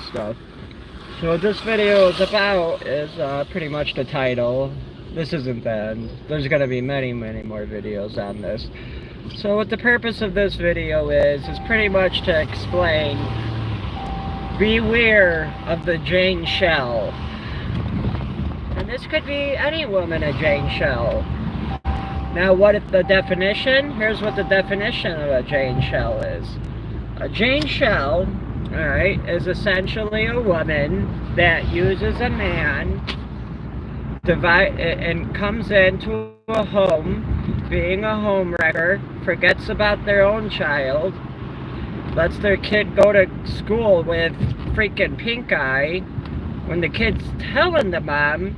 stuff. So what this video is about is pretty much the title. This isn't the end. There's going to be many more videos on this. So what the purpose of this video is pretty much to explain, beware of the Jane Shell. And this could be any woman a Jane Shell. Now what if the definition? Here's what the definition of a Jane Shell is. A Jane Shell, alright, is essentially a woman that uses a man and comes into a home, being a homewrecker, forgets about their own child, lets their kid go to school with freaking pink eye, when the kid's telling the mom,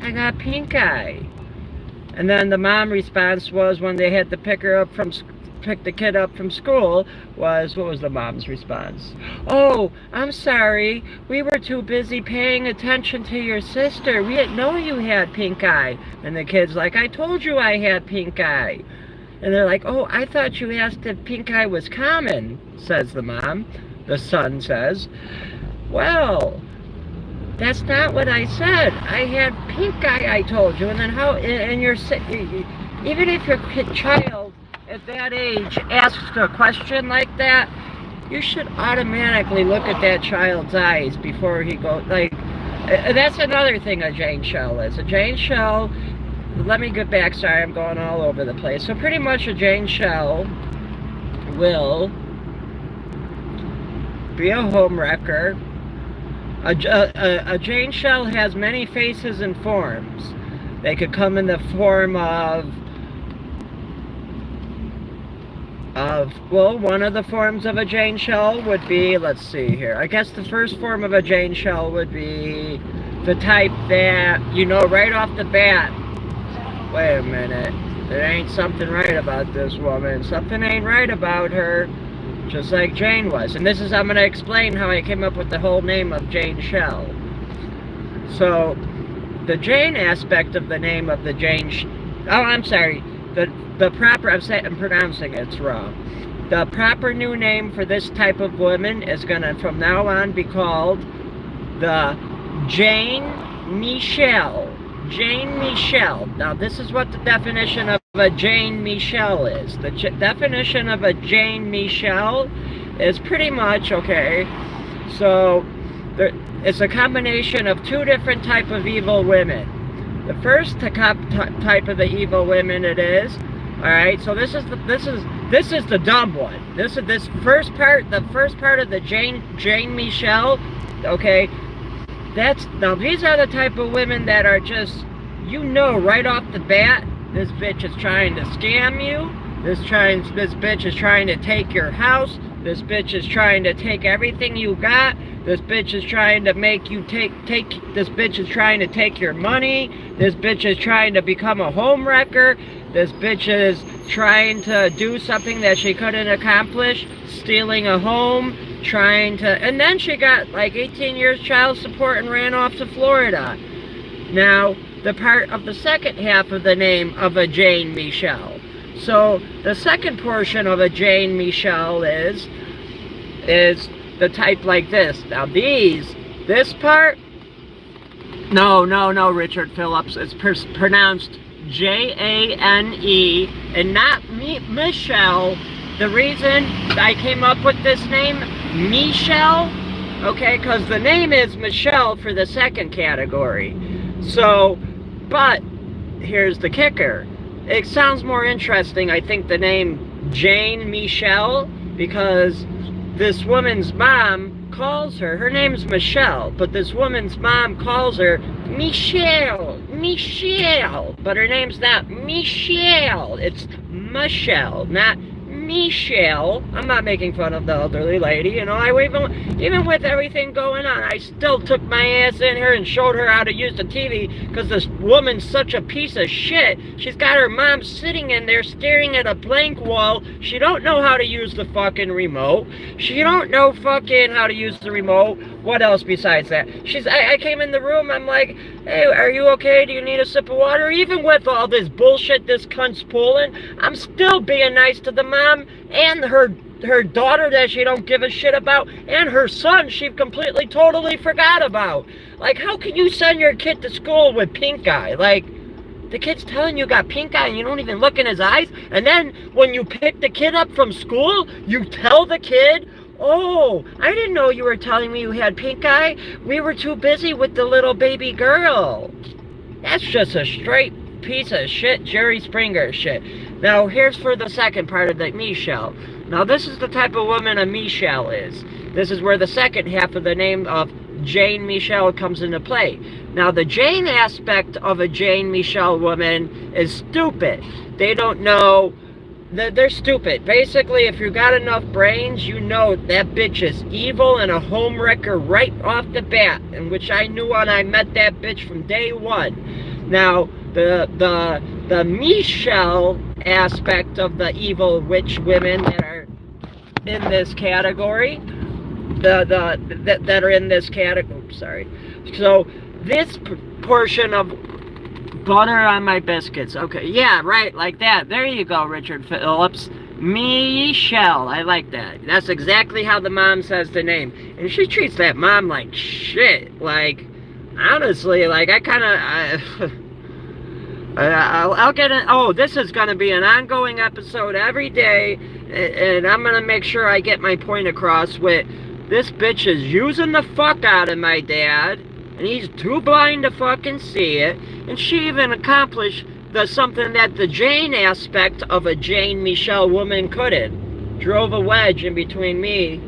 I got pink eye. And then the mom response was, when they had to pick the kid up from school, what was the mom's response? Oh, I'm sorry, we were too busy paying attention to your sister. We didn't know you had pink eye. And the kid's like, I told you I had pink eye. And they're like, oh, I thought you asked if pink eye was common, says the mom. The son says, well, that's not what I said. I had pink eye, I told you. And then how, and you're, even if your child at that age asks a question like that, you should automatically look at that child's eyes before he goes, like, that's another thing a Jane Shell is. A Jane Shell, let me get back, sorry, I'm going all over the place. So pretty much a Jane Shell will be a homewrecker. A Jane Shell has many faces and forms. They could come in the form of well, one of the forms of a Jane Shell would be, let's see here, I guess the first form of a Jane Shell would be the type that, you know right off the bat, wait a minute, there ain't something right about this woman, something ain't right about her, just like Jane was. And this is, I'm going to explain how I came up with the whole name of Jane Shell. So, the Jane aspect of the name of the Jane, I'm sorry, the proper, I'm pronouncing it's wrong. The proper new name for this type of woman is going to, from now on, be called the janemeshell. Janemeshell. Now, this is what the definition of a janemeshell is. The definition of a janemeshell is pretty much, okay, so it's a combination of two different type of evil women. The first type of the evil women it is, alright, so this is the dumb one. This first part, the first part of the janemeshell, okay, now these are the type of women that are just, you know right off the bat, this bitch is trying to scam you, this bitch is trying to take your house, this bitch is trying to take everything you got, this bitch is trying to make you this bitch is trying to take your money, this bitch is trying to become a homewrecker, this bitch is trying to do something that she couldn't accomplish, stealing a home, and then she got like 18 years child support and ran off to Florida. Now, the part of the second half of the name of a janemeshell. So, the second portion of a janemeshell is the type like this. Now, this part, no, Richard Phillips, it's pronounced Jane, and not Michelle. The reason I came up with this name, Michelle, okay, because the name is Michelle for the second category. So, but here's the kicker. It sounds more interesting, I think, the name Janemeshell, because this woman's mom calls her name's Michelle, but this woman's mom calls her Michelle, but her name's not Michelle, it's Michelle, not Michelle. I'm not making fun of the elderly lady, you know. Even with everything going on, I still took my ass in here and showed her how to use the TV, because this woman's such a piece of shit. She's got her mom sitting in there staring at a blank wall. She don't know how to use the fucking remote. She don't know fucking how to use the remote. What else besides that? I came in the room, I'm like, hey, are you okay? Do you need a sip of water? Even with all this bullshit this cunt's pulling, I'm still being nice to the mom and her her daughter that she don't give a shit about, and her son she completely, totally forgot about. Like, how can you send your kid to school with pink eye? Like, the kid's telling you got pink eye and you don't even look in his eyes, and then when you pick the kid up from school, you tell the kid, oh, I didn't know you were telling me you had pink eye. We were too busy with the little baby girl. That's just a straight piece of shit, Jerry Springer shit. Now, here's for the second part of the Michelle. Now, this is the type of woman a Michelle is. This is where the second half of the name of Jane Michelle comes into play. Now, the Jane aspect of a Jane Michelle woman is stupid. They don't know. They're stupid. Basically, if you got enough brains, you know that bitch is evil and a homewrecker right off the bat, in which I knew when I met that bitch from day one. Now, the Michelle aspect of the evil witch women that are in this category, that are in this category, sorry. So, this portion of butter on my biscuits. Okay, yeah, right, like that. There you go, Richard Phillips. Michelle. I like that. That's exactly how the mom says the name. And she treats that mom like shit. Like, honestly, like, I kind of... I'll get it. Oh, this is going to be an ongoing episode every day. And I'm going to make sure I get my point across with this bitch is using the fuck out of my dad. And he's too blind to fucking see it. And she even accomplished something that the Jane aspect of a Jane Michelle woman couldn't. Drove a wedge in between me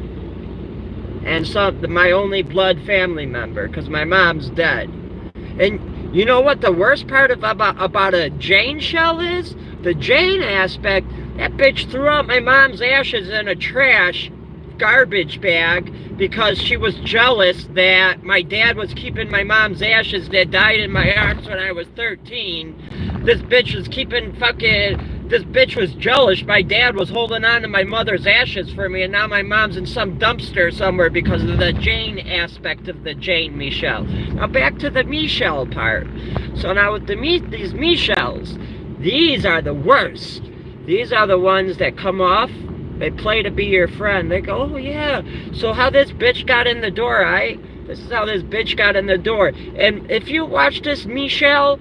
and my only blood family member, because my mom's dead. And you know what the worst part about a Jane shell is? The Jane aspect, that bitch threw out my mom's ashes in a trash garbage bag because she was jealous that my dad was keeping my mom's ashes that died in my arms when I was 13. This bitch was jealous. My dad was holding on to my mother's ashes for me, and now my mom's in some dumpster somewhere because of the Jane aspect of the Jane Michelle. Now back to the Michelle part. So now with these Michelles, these are the worst. These are the ones that come off. They play to be your friend. They go, oh yeah, so how this bitch got in the door, this is how this bitch got in the door. And if you watch this Michelle,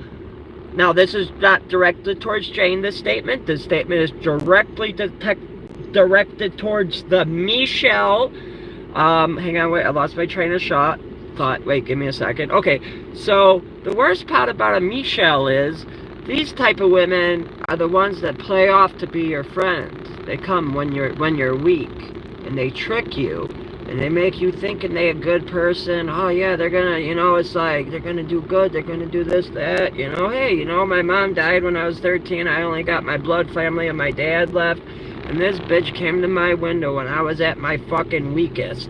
now this is not directed towards Jane, this statement is directly directed towards the Michelle. Hang on, wait, I lost my train of thought. Wait, give me a second. Okay, so the worst part about a Michelle is these type of women are the ones that play off to be your friends. They come when you're weak, and they trick you, and they make you thinking they're a good person. Oh yeah, they're gonna, it's like they're gonna do good. They're gonna do this, that. Hey, my mom died when I was 13. I only got my blood family and my dad left, and this bitch came to my window when I was at my fucking weakest.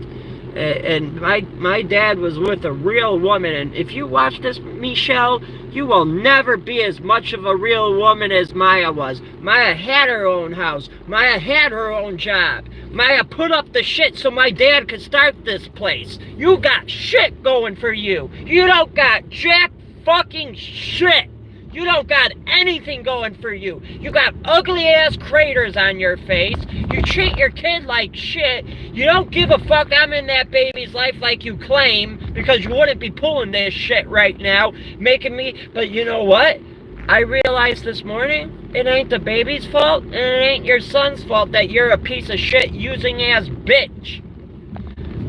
And my dad was with a real woman, and if you watch this, Michelle, you will never be as much of a real woman as Maya was. Maya had her own house. Maya had her own job. Maya put up the shit so my dad could start this place. You got shit going for you. You don't got jack fucking shit. You don't got anything going for you. You got ugly ass craters on your face. You treat your kid like shit. You don't give a fuck I'm in that baby's life like you claim, because you wouldn't be pulling this shit right now, making me. But you know what? I realized this morning, it ain't the baby's fault, and it ain't your son's fault that you're a piece of shit using ass bitch.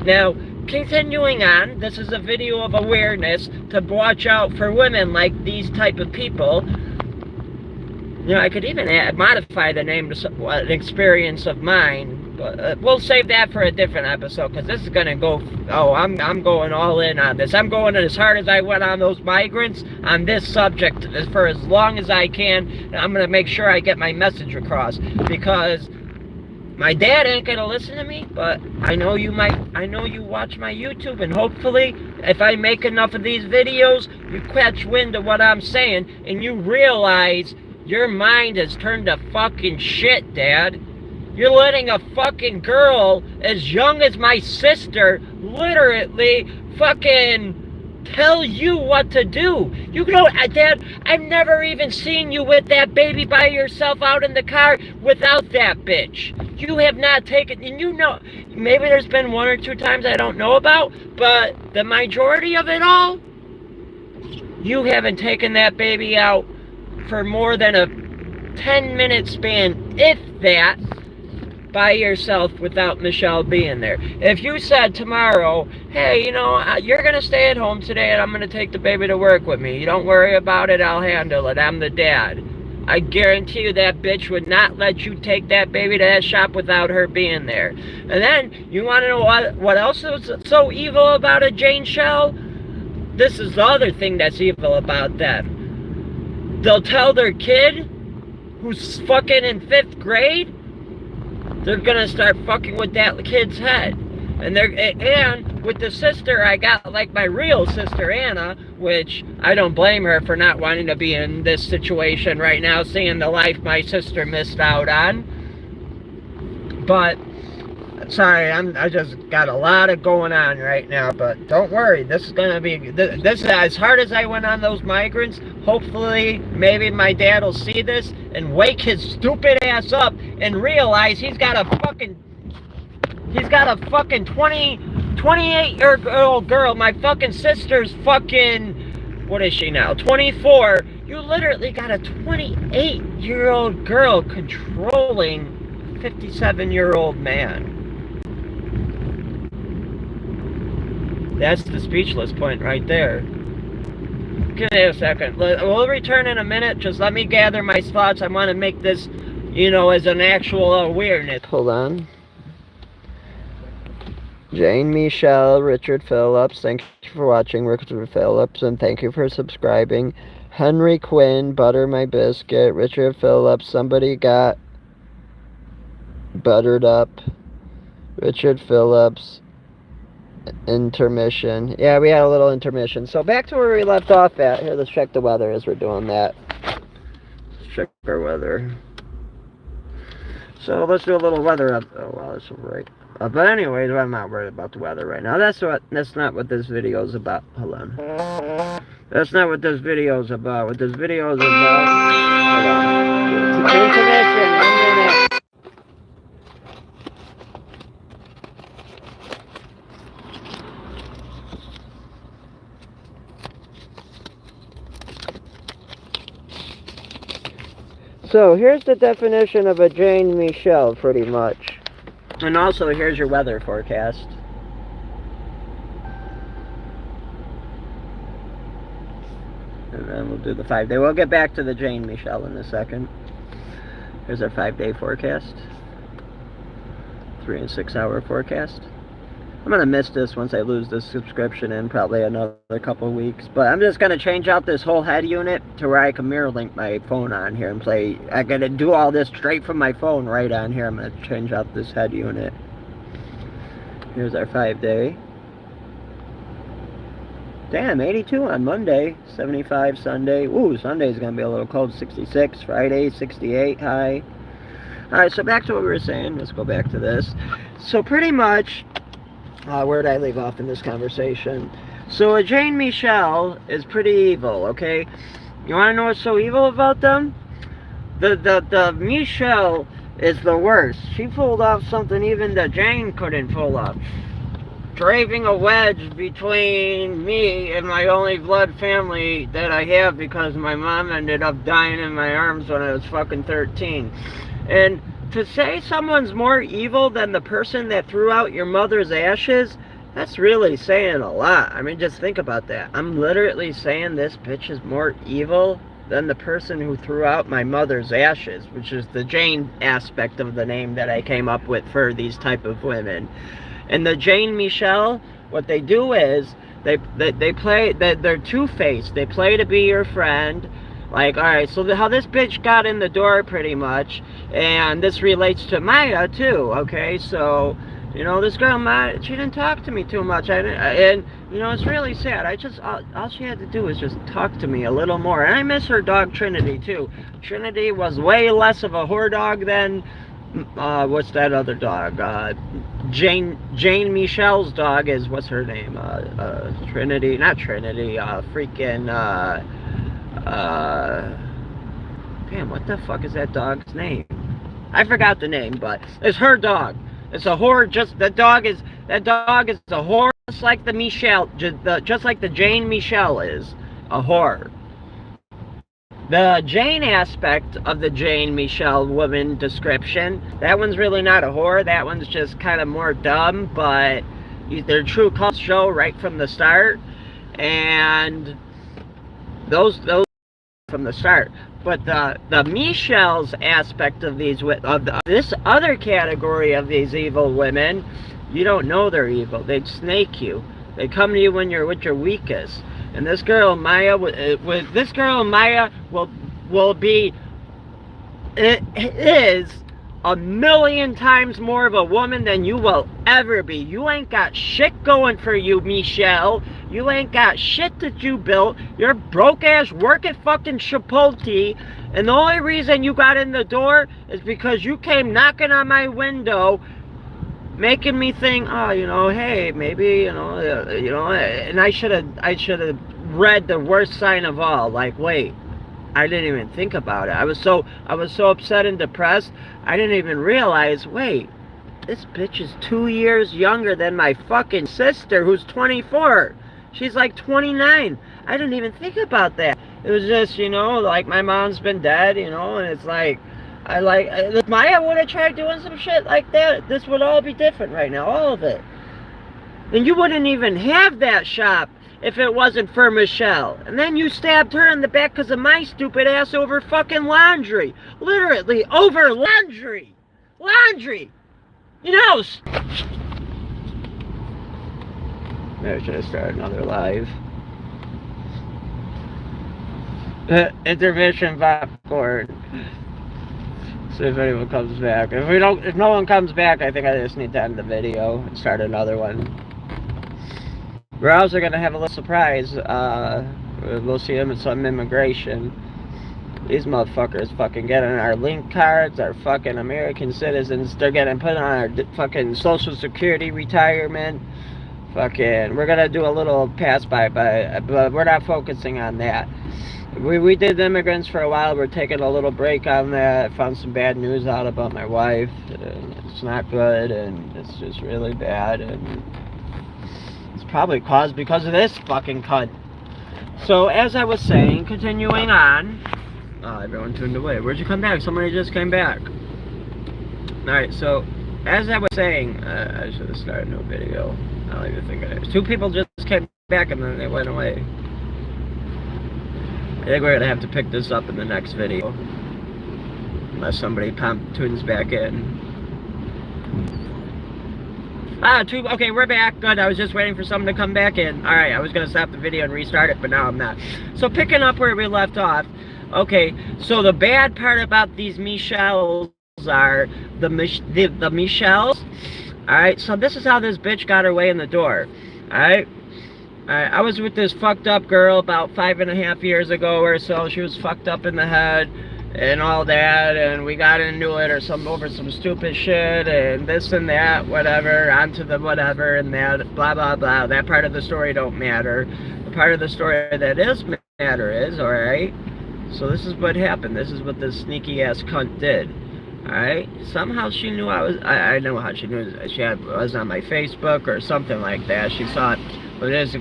Now, continuing on, this is a video of awareness to watch out for women like these type of people. I could even modify the name to an experience of mine, but we'll save that for a different episode, because this is going to go, I'm going all in on this. I'm going as hard as I went on those migrants on this subject for as long as I can, and I'm going to make sure I get my message across, because my dad ain't gonna listen to me, but I know you watch my YouTube, and hopefully, if I make enough of these videos, you catch wind of what I'm saying, and you realize your mind has turned to fucking shit, Dad. You're letting a fucking girl as young as my sister literally fucking tell you what to do. You know, Dad, I've never even seen you with that baby by yourself out in the car without that bitch. You have not taken, and you know, maybe there's been 1 or 2 times I don't know about, but the majority of it all, you haven't taken that baby out for more than a 10-minute span, if that, by yourself without Michelle being there. If you said tomorrow, hey, you know, you're going to stay at home today and I'm going to take the baby to work with me. You don't worry about it, I'll handle it. I'm the dad. I guarantee you that bitch would not let you take that baby to that shop without her being there. And then, you want to know what else is so evil about a Jane Shell? This is the other thing that's evil about them. They'll tell their kid, who's fucking in 5th grade, they're gonna start fucking with that kid's head. And with the sister, I got like my real sister Anna, which I don't blame her for not wanting to be in this situation right now, seeing the life my sister missed out on. But sorry, I just got a lot of going on right now, but don't worry, this is gonna be, this as hard as I went on those migrants, hopefully, maybe my dad will see this and wake his stupid ass up and realize he's got a fucking 28-year-old girl, my fucking sister's fucking, what is she now, 24, you literally got a 28-year-old girl controlling a 57-year-old man. That's the speechless point right there. Give me a second. We'll return in a minute. Just let me gather my thoughts. I want to make this, you know, as an actual awareness. Hold on. Janemeshell, Richard Phillips, thank you for watching, Richard Phillips, and thank you for subscribing. Henry Quinn, Butter My Biscuit, Richard Phillips, somebody got buttered up. Richard Phillips. Intermission. Yeah, we had a little intermission. So back to where we left off at. Here, let's check the weather as we're doing that. Let's check our weather. So let's do a little weather up. Oh wow, that's right. But anyways, I'm not worried about the weather right now. That's not what this video is about. Hold on. That's not what this video is about. What this video is about. Hold on. Intermission. 1 minute. So, here's the definition of a Janemeshell, pretty much. And also, here's your weather forecast. And then we'll do the 5-day. We'll get back to the Janemeshell in a second. Here's our 5-day forecast. 3 and 6 hour forecast. I'm going to miss this once I lose this subscription in probably another couple weeks. But I'm just going to change out this whole head unit to where I can mirror link my phone on here and play. I got to do all this straight from my phone right on here. I'm going to change out this head unit. Here's our 5-day. Damn, 82 on Monday. 75 Sunday. Ooh, Sunday's going to be a little cold. 66. Friday, 68 high. Alright, so back to what we were saying. Let's go back to this. So pretty much... where did I leave off in this conversation? So a Janemeshell is pretty evil, okay? You want to know what's so evil about them? The Michelle is the worst. She pulled off something even the Jane couldn't pull off. Driving a wedge between me and my only blood family that I have because my mom ended up dying in my arms when I was fucking 13. And to say someone's more evil than the person that threw out your mother's ashes, that's really saying a lot. I mean, just think about that. I'm literally saying this bitch is more evil than the person who threw out my mother's ashes, which is the Jane aspect of the name that I came up with for these type of women. And the Janemeshell, what they do is, they play, they're two-faced. They play to be your friend. Like, alright, so how this bitch got in the door pretty much, and this relates to Maya too, okay? So, you know, this girl, Maya, she didn't talk to me too much, and, you know, it's really sad. All she had to do was just talk to me a little more, and I miss her dog Trinity too. Trinity was way less of a whore dog than what's that other dog? Janemeshells' dog is, what's her name? Trinity, not Trinity, damn, what the fuck is that dog's name? I forgot the name, but it's her dog. It's a horror. That dog is a horror, just like the Michelle, just like the Janemeshell is a horror. The Jane aspect of the Janemeshell woman description, that one's really not a horror. That one's just kind of more dumb, but their true colors show right from the start, and those from the start. But the Michelle's aspect of this other category of these evil women, you don't know they're evil. They'd snake you. They come to you when you're with your weakest. And this girl Maya will be, it is a million times more of a woman than you will ever be. You ain't got shit going for you, Michelle. You ain't got shit that you built. You're broke ass, work at fucking Chipotle, and the only reason you got in the door is because you came knocking on my window, making me think, oh, you know, hey, maybe, and I should have read the worst sign of all. Like, wait, I didn't even think about it. I was so upset and depressed, I didn't even realize, wait, this bitch is 2 years younger than my fucking sister, who's 24. She's like 29. I didn't even think about that. It was just, like, my mom's been dead, and it's like, if Maya would have tried doing some shit like that, this would all be different right now, all of it. And you wouldn't even have that shop if it wasn't for Michelle. And then you stabbed her in the back because of my stupid ass over fucking laundry. Literally, over laundry. Laundry. Maybe I should have started another live. Intermission popcorn. See if anyone comes back. If no one comes back, I think I just need to end the video and start another one. We're also gonna have a little surprise. We'll see them at some immigration. These motherfuckers fucking getting our link cards, our fucking American citizens. They're getting put on our fucking Social Security retirement. Fucking, we're gonna do a little pass by, but we're not focusing on that. We did immigrants for a while. We're taking a little break on that. I found some bad news out about my wife, and it's not good, and it's just really bad, and it's probably caused because of this fucking cunt. So as I was saying, continuing on. Oh, everyone tuned away. Where'd you come back? Somebody just came back. Alright, so as I was saying, I should have started a new video. I don't even think it is. 2 people just came back and then they went away. I think we're gonna have to pick this up in the next video, unless somebody tunes back in. Okay, we're back. Good. I was just waiting for someone to come back in. Alright, I was gonna stop the video and restart it, but now I'm not. So picking up where we left off. Okay, so the bad part about these Michelle's are the Michelle's. Alright, so this is how this bitch got her way in the door. Alright. I was with this fucked up girl about 5.5 years ago or so. She was fucked up in the head and all that, and we got into it over some stupid shit and this and that, whatever, onto the whatever and that, blah blah blah. That part of the story don't matter. The part of the story that is matter is, alright, so this is what happened. This is what this sneaky ass cunt did. Alright, somehow she knew I know how she knew. She was on my Facebook or something like that. She saw it. But this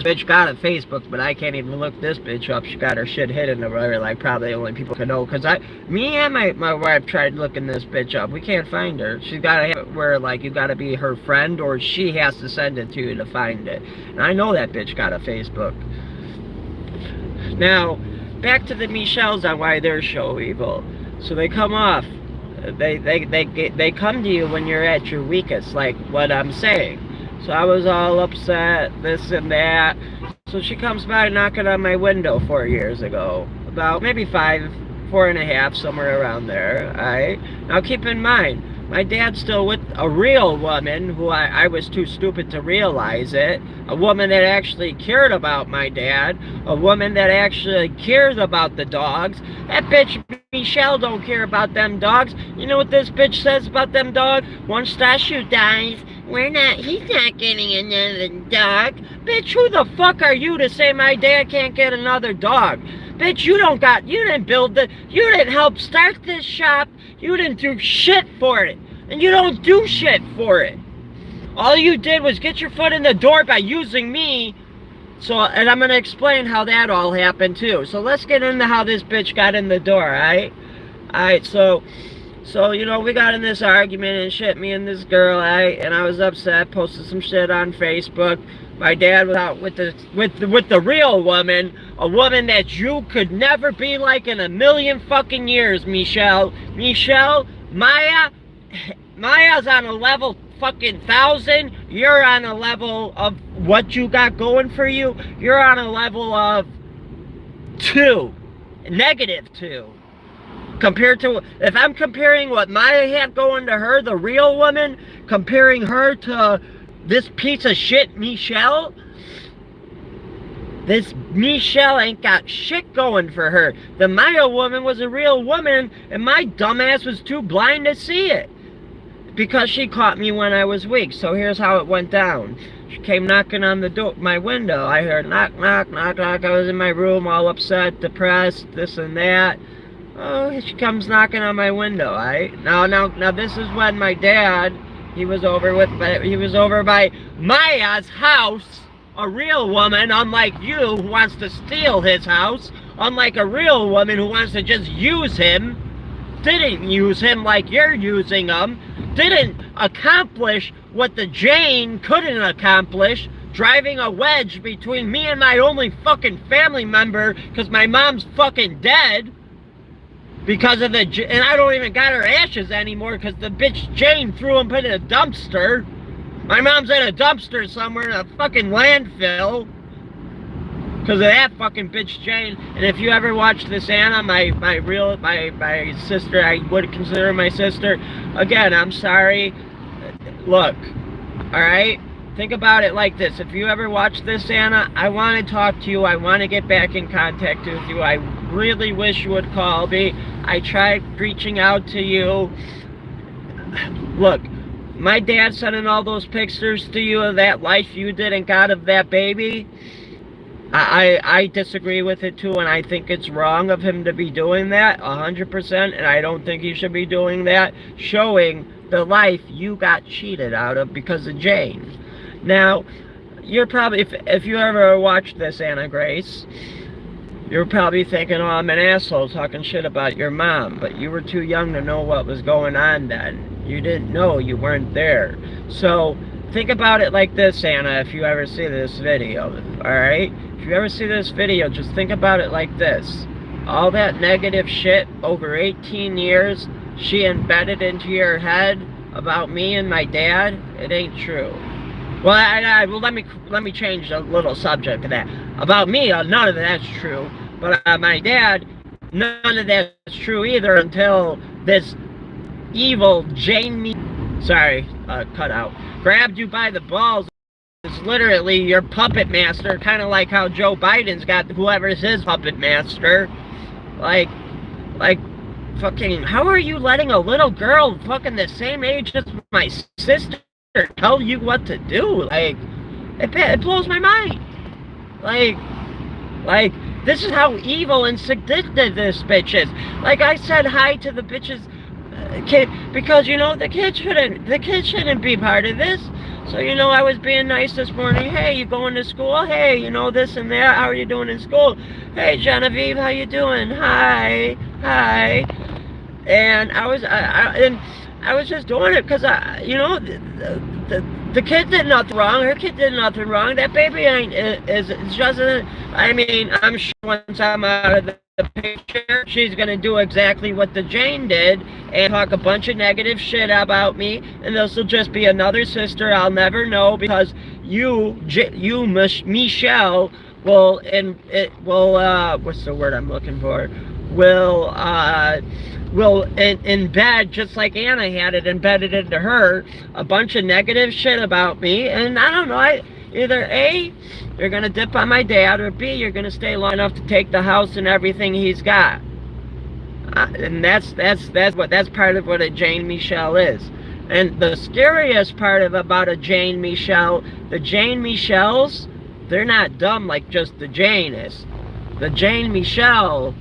bitch got a Facebook, but I can't even look this bitch up. She got her shit hidden or whatever, like probably only people can know. Cause me and my wife tried looking this bitch up. We can't find her. She's gotta have it where like you gotta be her friend or she has to send it to you to find it. And I know that bitch got a Facebook. Now, back to the Michelle's on why they're so evil. So they come off. They come to you when you're at your weakest, like what I'm saying. So I was all upset, this and that. So she comes by knocking on my window 4 years ago. About maybe 4.5, somewhere around there. Alright? Now keep in mind, my dad's still with a real woman who I was too stupid to realize it. A woman that actually cared about my dad. A woman that actually cares about the dogs. That bitch Michelle don't care about them dogs. You know what this bitch says about them dogs? Once that shoe dies, he's not getting another dog. Bitch, who the fuck are you to say my dad can't get another dog? Bitch, you didn't help start this shop. You didn't do shit for it. And you don't do shit for it. All you did was get your foot in the door by using me. And I'm going to explain how that all happened too. So let's get into how this bitch got in the door, alright? Alright, so you know, we got in this argument and shit, me and this girl, alright? And I was upset, posted some shit on Facebook. My dad was out with the real woman, a woman that you could never be like in a million fucking years, Michelle. Michelle, Maya's on a level fucking 1,000. You're on a level of what you got going for you. You're on a level of 2, -2. Compared to, if I'm comparing what Maya had going to her, the real woman, comparing her to this piece of shit, Michelle, this Michelle ain't got shit going for her. The Maya woman was a real woman, and my dumbass was too blind to see it. Because she caught me when I was weak. So here's how it went down. She came knocking on the door, my window. I heard knock, knock, knock, knock. I was in my room all upset, depressed, this and that. Oh, she comes knocking on my window, right? Now this is when my dad, he was over by Maya's house, a real woman, unlike you, who wants to steal his house, unlike a real woman who wants to just use him, didn't use him like you're using him, didn't accomplish what the Jane couldn't accomplish, driving a wedge between me and my only fucking family member, because my mom's fucking dead, because of and I don't even got her ashes anymore, because the bitch Jane threw them in a dumpster. My mom's in a dumpster somewhere in a fucking landfill, because of that fucking bitch Jane. And if you ever watch this Anna, my sister, I would consider my sister. Again, I'm sorry. Look, alright? Think about it like this. If you ever watch this Anna, I want to talk to you. I want to get back in contact with you. I really wish you would call me. I tried reaching out to you. Look, my dad sending all those pictures to you of that life you did and got of that baby, I disagree with it too, and I think it's wrong of him to be doing that 100%, and I don't think he should be doing that, showing the life you got cheated out of because of Jane. Now, you're probably, if you ever watched this, Anna Grace, you're probably thinking, oh, I'm an asshole talking shit about your mom, but you were too young to know what was going on then. You didn't know, you weren't there. So, think about it like this, Anna, if you ever see this video, alright? If you ever see this video, just think about it like this. All that negative shit over 18 years she embedded into your head about me and my dad, it ain't true. Well, well, let me change a little subject to that. About me, none of that's true. But my dad, none of that's true either until this evil Jane, sorry, cut out, grabbed you by the balls. It's literally your puppet master, kind of like how Joe Biden's got whoever's his puppet master. Like, fucking, how are you letting a little girl fucking the same age as my sister tell you what to do? Like, it blows my mind. Like, this is how evil and sadistic this bitch is. Like, I said hi to the bitch's kid, because, you know, the kid shouldn't be part of this. So, you know, I was being nice this morning. Hey, you going to school? Hey, you know, this and that. How are you doing in school? Hey, Genevieve, how you doing? Hi. And I was just doing it because, you know, the kid did nothing wrong. Her kid did nothing wrong. That baby is just, I mean, I'm sure once I'm out of the picture, she's going to do exactly what the Jane did and talk a bunch of negative shit about me, and this will just be another sister I'll never know, because you Michelle, will what's the word I'm looking for? Will embed, just like Anna had it embedded into her, a bunch of negative shit about me. And I don't know, either A, you're gonna dip on my dad, or B, you're gonna stay long enough to take the house and everything he's got. And that's part of what a janemeshell is. And the scariest part about a janemeshell, the janemeshells, they're not dumb like just the Jane is. The janemeshell,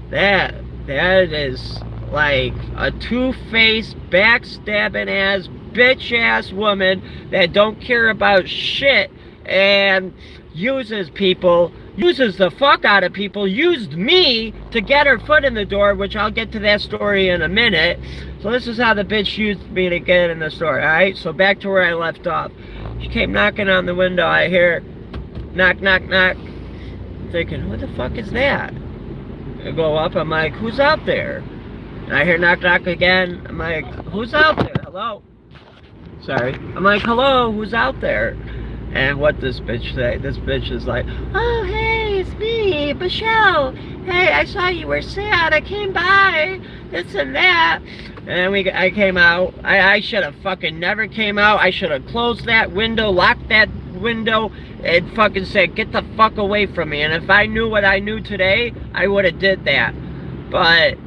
that is like a two-faced, backstabbing ass, bitch ass woman that don't care about shit and uses people, uses the fuck out of people, used me to get her foot in the door, which I'll get to that story in a minute. So this is how the bitch used me to get in the store, alright? So back to where I left off. She came knocking on the window. I hear knock, knock, knock. I'm thinking, who the fuck is that? I go up, I'm like, who's out there? And I hear knock, knock again. I'm like, who's out there? Hello? Sorry. I'm like, hello, who's out there? And what this bitch say? This bitch is like, oh, hey, it's me, Michelle. Hey, I saw you were sad. I came by, this and that. And I came out. I should have fucking never came out. I should have closed that window, locked that window, and fucking said, get the fuck away from me. And if I knew what I knew today, I would have did that. But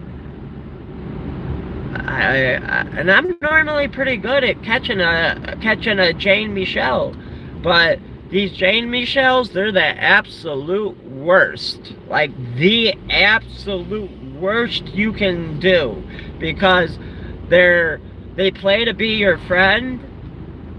and I'm normally pretty good at catching a janemeshell. But these janemeshells, they're the absolute worst. Like, the absolute worst you can do. Because they play to be your friend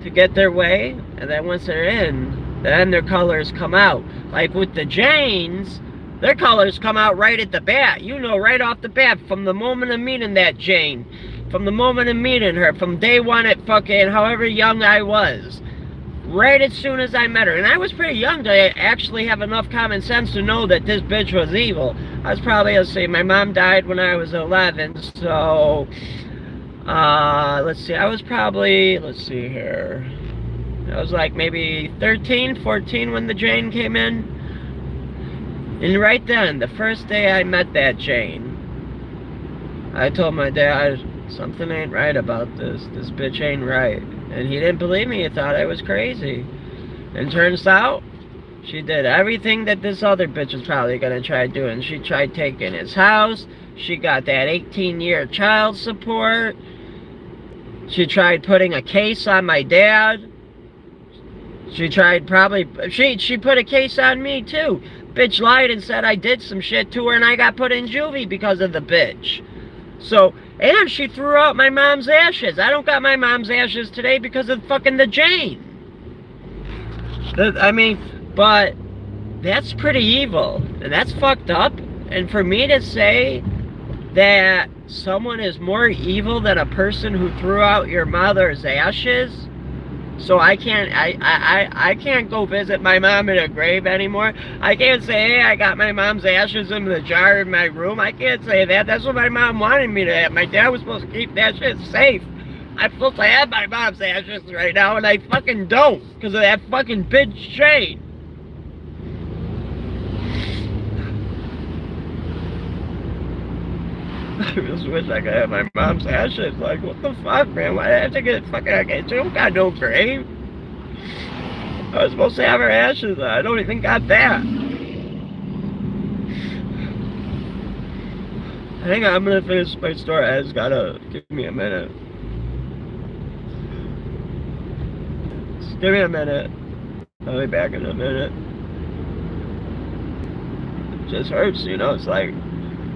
to get their way. And then once they're in, then their colors come out. Like with the Janes, their colors come out right at the bat. You know, right off the bat, from the moment of meeting that Jane. From the moment of meeting her. From day one at fucking however young I was. Right as soon as I met her. And I was pretty young to actually have enough common sense to know that this bitch was evil. I was probably, let's see, my mom died when I was 11, so, let's see, I was probably, let's see here, I was like maybe 13, 14 when the Jane came in. And right then, the first day I met that Jane, I told my dad, something ain't right about this. This bitch ain't right. And he didn't believe me. He thought I was crazy. And turns out, she did everything that this other bitch was probably going to try doing. She tried taking his house. She got that 18-year child support. She tried putting a case on my dad. She tried she put a case on me too. Bitch lied and said I did some shit to her and I got put in juvie because of the bitch. So, and she threw out my mom's ashes. I don't got my mom's ashes today because of fucking the Jane. But that's pretty evil. And that's fucked up. And for me to say that someone is more evil than a person who threw out your mother's ashes, so I can't go visit my mom in a grave anymore. I can't say, hey, I got my mom's ashes in the jar in my room. I can't say that. That's what my mom wanted me to have. My dad was supposed to keep that shit safe. I'm supposed to have my mom's ashes right now, and I fucking don't because of that fucking bitch Jane. I just wish I could have my mom's ashes. Like, what the fuck, man? Why did I have to get fucking... She don't got no grave. I was supposed to have her ashes. I don't even got that. Hang on, I'm gonna finish my story. I just gotta... Give me a minute. Just give me a minute. I'll be back in a minute. It just hurts, you know? It's like...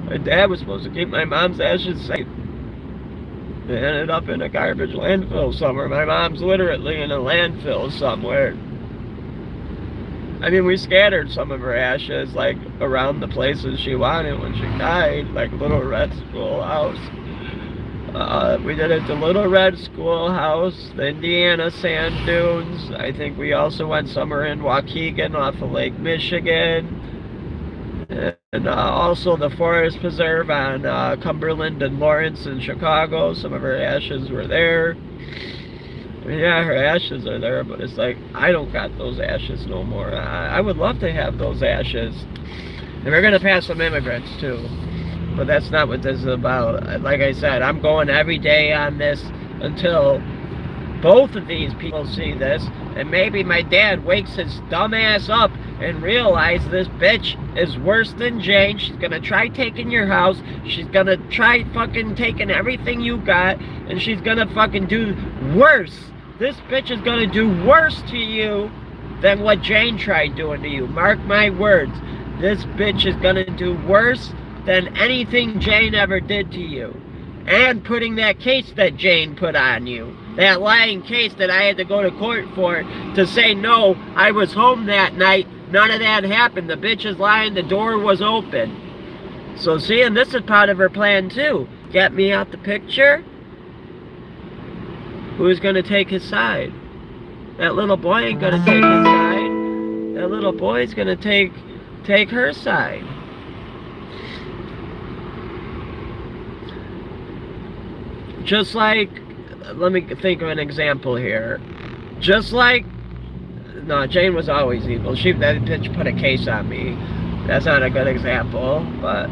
My dad was supposed to keep my mom's ashes safe. They ended up in a garbage landfill somewhere. My mom's literally in a landfill somewhere. I mean, we scattered some of her ashes, like, around the places she wanted when she died, like Little Red Schoolhouse. We did it to Little Red Schoolhouse, the Indiana Sand Dunes. I think we also went somewhere in Waukegan off of Lake Michigan. And also the Forest Preserve on Cumberland and Lawrence in Chicago. Some of her ashes were there. I mean, yeah, her ashes are there, but it's like, I don't got those ashes no more. I would love to have those ashes. And we're going to pass some immigrants too. But that's not what this is about. Like I said, I'm going every day on this until both of these people see this. And maybe my dad wakes his dumb ass up and realize this bitch is worse than Jane. She's gonna try taking your house. She's gonna try fucking taking everything you got, and she's gonna fucking do worse. This bitch is gonna do worse to you than what Jane tried doing to you. Mark my words. This bitch is gonna do worse than anything Jane ever did to you. And putting that case that Jane put on you. That lying case that I had to go to court for to say, no, I was home that night. None of that happened. The bitch is lying. The door was open. So see, and this is part of her plan too. Get me out the picture. Who's going to take his side? That little boy ain't going to take his side. That little boy's going to take her side. Just like, let me think of an example here. Just like, no, Jane was always evil. That bitch put a case on me. That's not a good example, but...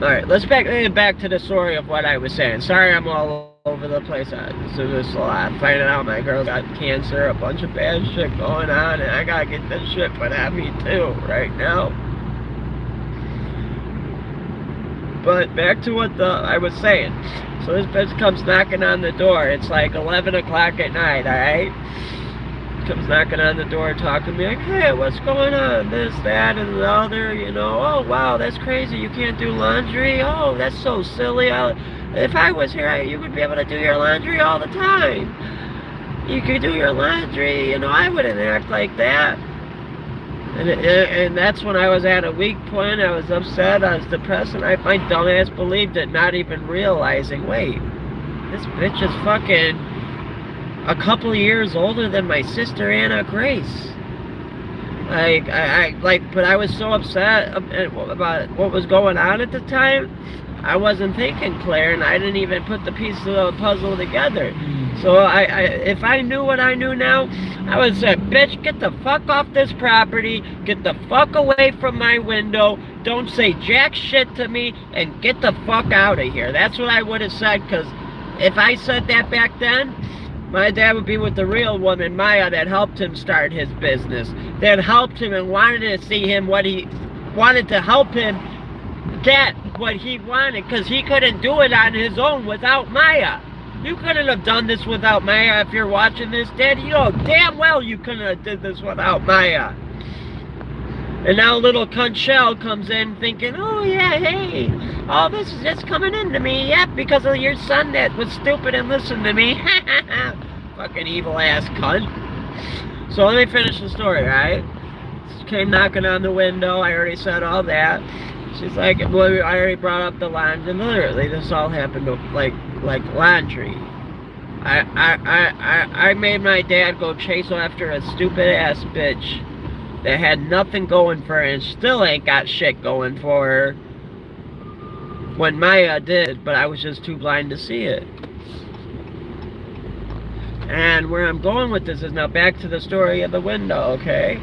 Alright, let's back to the story of what I was saying. Sorry I'm all over the place. This is a lot. Finding out my girl got cancer, a bunch of bad shit going on, and I gotta get this shit put on me too, right now. But back to what I was saying. So this bitch comes knocking on the door. It's like 11 o'clock at night, alright? Comes knocking on the door, talking to me like, hey, what's going on? This, that, and the other, you know. Oh, wow, that's crazy. You can't do laundry? Oh, that's so silly. If I was here, you would be able to do your laundry all the time. You could do your laundry, you know. I wouldn't act like that. And that's when I was at a weak point. I was upset, I was depressed, and my dumbass believed it, not even realizing, wait, this bitch is fucking a couple of years older than my sister Anna Grace. But I was so upset about what was going on at the time, I wasn't thinking clear, and I didn't even put the pieces of the puzzle together. So if I knew what I knew now, I would say, bitch, get the fuck off this property, get the fuck away from my window, don't say jack shit to me, and get the fuck out of here. That's what I would have said, because if I said that back then, my dad would be with the real woman, Maya, that helped him start his business, that helped him and wanted to see him what he wanted to help him get what he wanted, because he couldn't do it on his own without Maya. You couldn't have done this without Maya. If you're watching this, Dad, you know damn well you couldn't have did this without Maya. And now little cunt Shell comes in thinking, oh yeah, hey, all this is just coming into me, yep, because of your son that was stupid and listened to me. Fucking evil ass cunt. So let me finish the story, right? She came knocking on the window. I already said all that. She's like, well, I already brought up the laundry. Literally, this all happened like laundry. I made my dad go chase after a stupid ass bitch that had nothing going for her and still ain't got shit going for her when Maya did, but I was just too blind to see it. And where I'm going with this is now back to the story of the window, okay?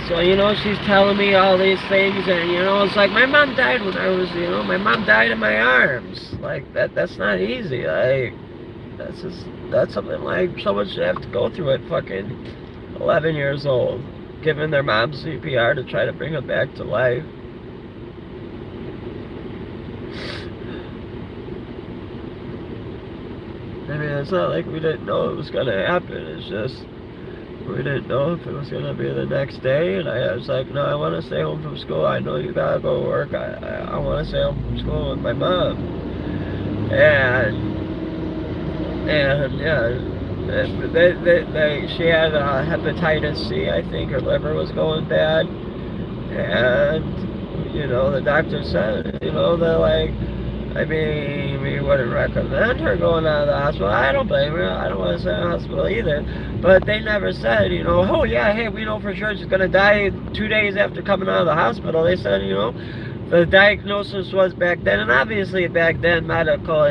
So, you know, she's telling me all these things, and, you know, it's like, my mom died when I was, you know, my mom died in my arms. Like, that's not easy. Like, that's something like someone should have to go through at fucking 11 years old, giving their mom CPR to try to bring her back to life. I mean, it's not like we didn't know it was going to happen. It's just, we didn't know if it was going to be the next day. And I was like, no, I want to stay home from school. I know you got to go to work. I want to stay home from school with my mom. And yeah, she had hepatitis C, I think. Her liver was going bad. And, you know, the doctor said, you know, they're like, I mean, we wouldn't recommend her going out of the hospital. I don't blame her. I don't want to send her to the hospital either. But they never said, you know, oh yeah, hey, we know for sure she's going to die 2 days after coming out of the hospital. They said, you know, the diagnosis was back then, and obviously back then medical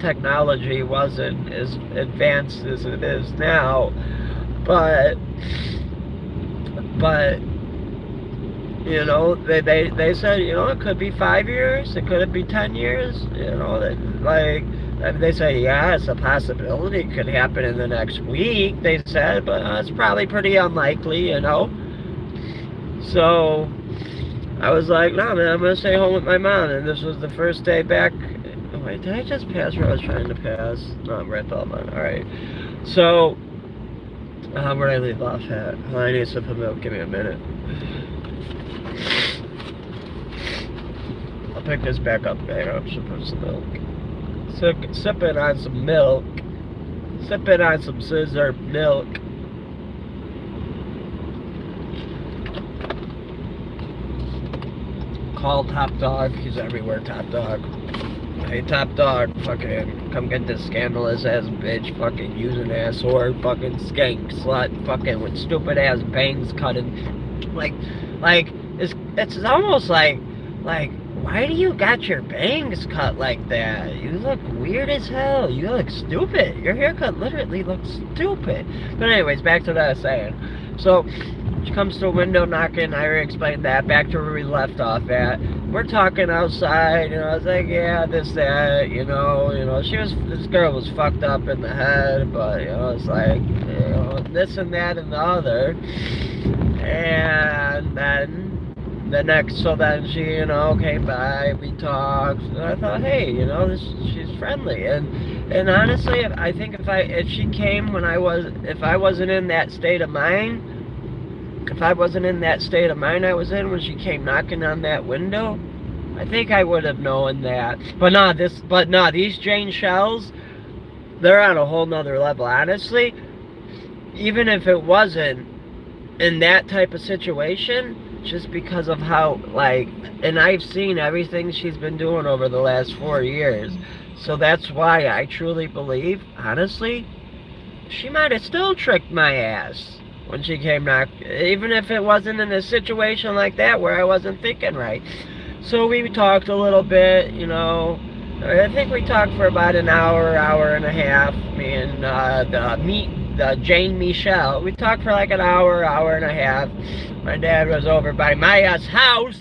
technology wasn't as advanced as it is now. But you know, they said, you know, it could be 5 years, it could be 10 years, you know, they say, yeah, it's a possibility, it could happen in the next week, they said, but it's probably pretty unlikely, you know. So I was like, nah, man, I'm gonna stay home with my mom. And this was the first day back. Oh, wait, did I just pass where I was trying to pass? No, I'm right on. All right. So where did I leave off at? Oh, I need a sip of milk. Give me a minute. I'll pick this back up. Hang on, sip of some milk. Sipping on some milk. Sipping on some scissor milk. Call Top Dog. He's everywhere, Top Dog. Hey, Top Dog, fucking come get this scandalous ass bitch, fucking using ass whore, fucking skank slut, fucking with stupid ass bangs cutting. Like, it's almost like, why do you got your bangs cut like that? You look weird as hell. You look stupid. Your haircut literally looks stupid. But anyways, back to what I was saying. So she comes to a window knocking. I already explained that. Back to where we left off at. We're talking outside. You know, I was like, yeah, this, that. You know. This girl was fucked up in the head, but you know, it's like, you know, this and that and the other. And then so then she, you know, came by, we talked, and I thought, hey, you know, she's friendly, and honestly, I think if she came when if I wasn't in that state of mind, I was in when she came knocking on that window, I think I would have known that. But nah, these Jane Shells, they're on a whole nother level, honestly. Even if it wasn't in that type of situation, just because of how, like, and I've seen everything she's been doing over the last 4 years, so that's why I truly believe, honestly, she might have still tricked my ass when she came knock, even if it wasn't in a situation like that where I wasn't thinking right. So we talked a little bit, you know. I think we talked for about an hour and a half, me and the Janemeshell. We talked for like an hour and a half. My dad was over by my house.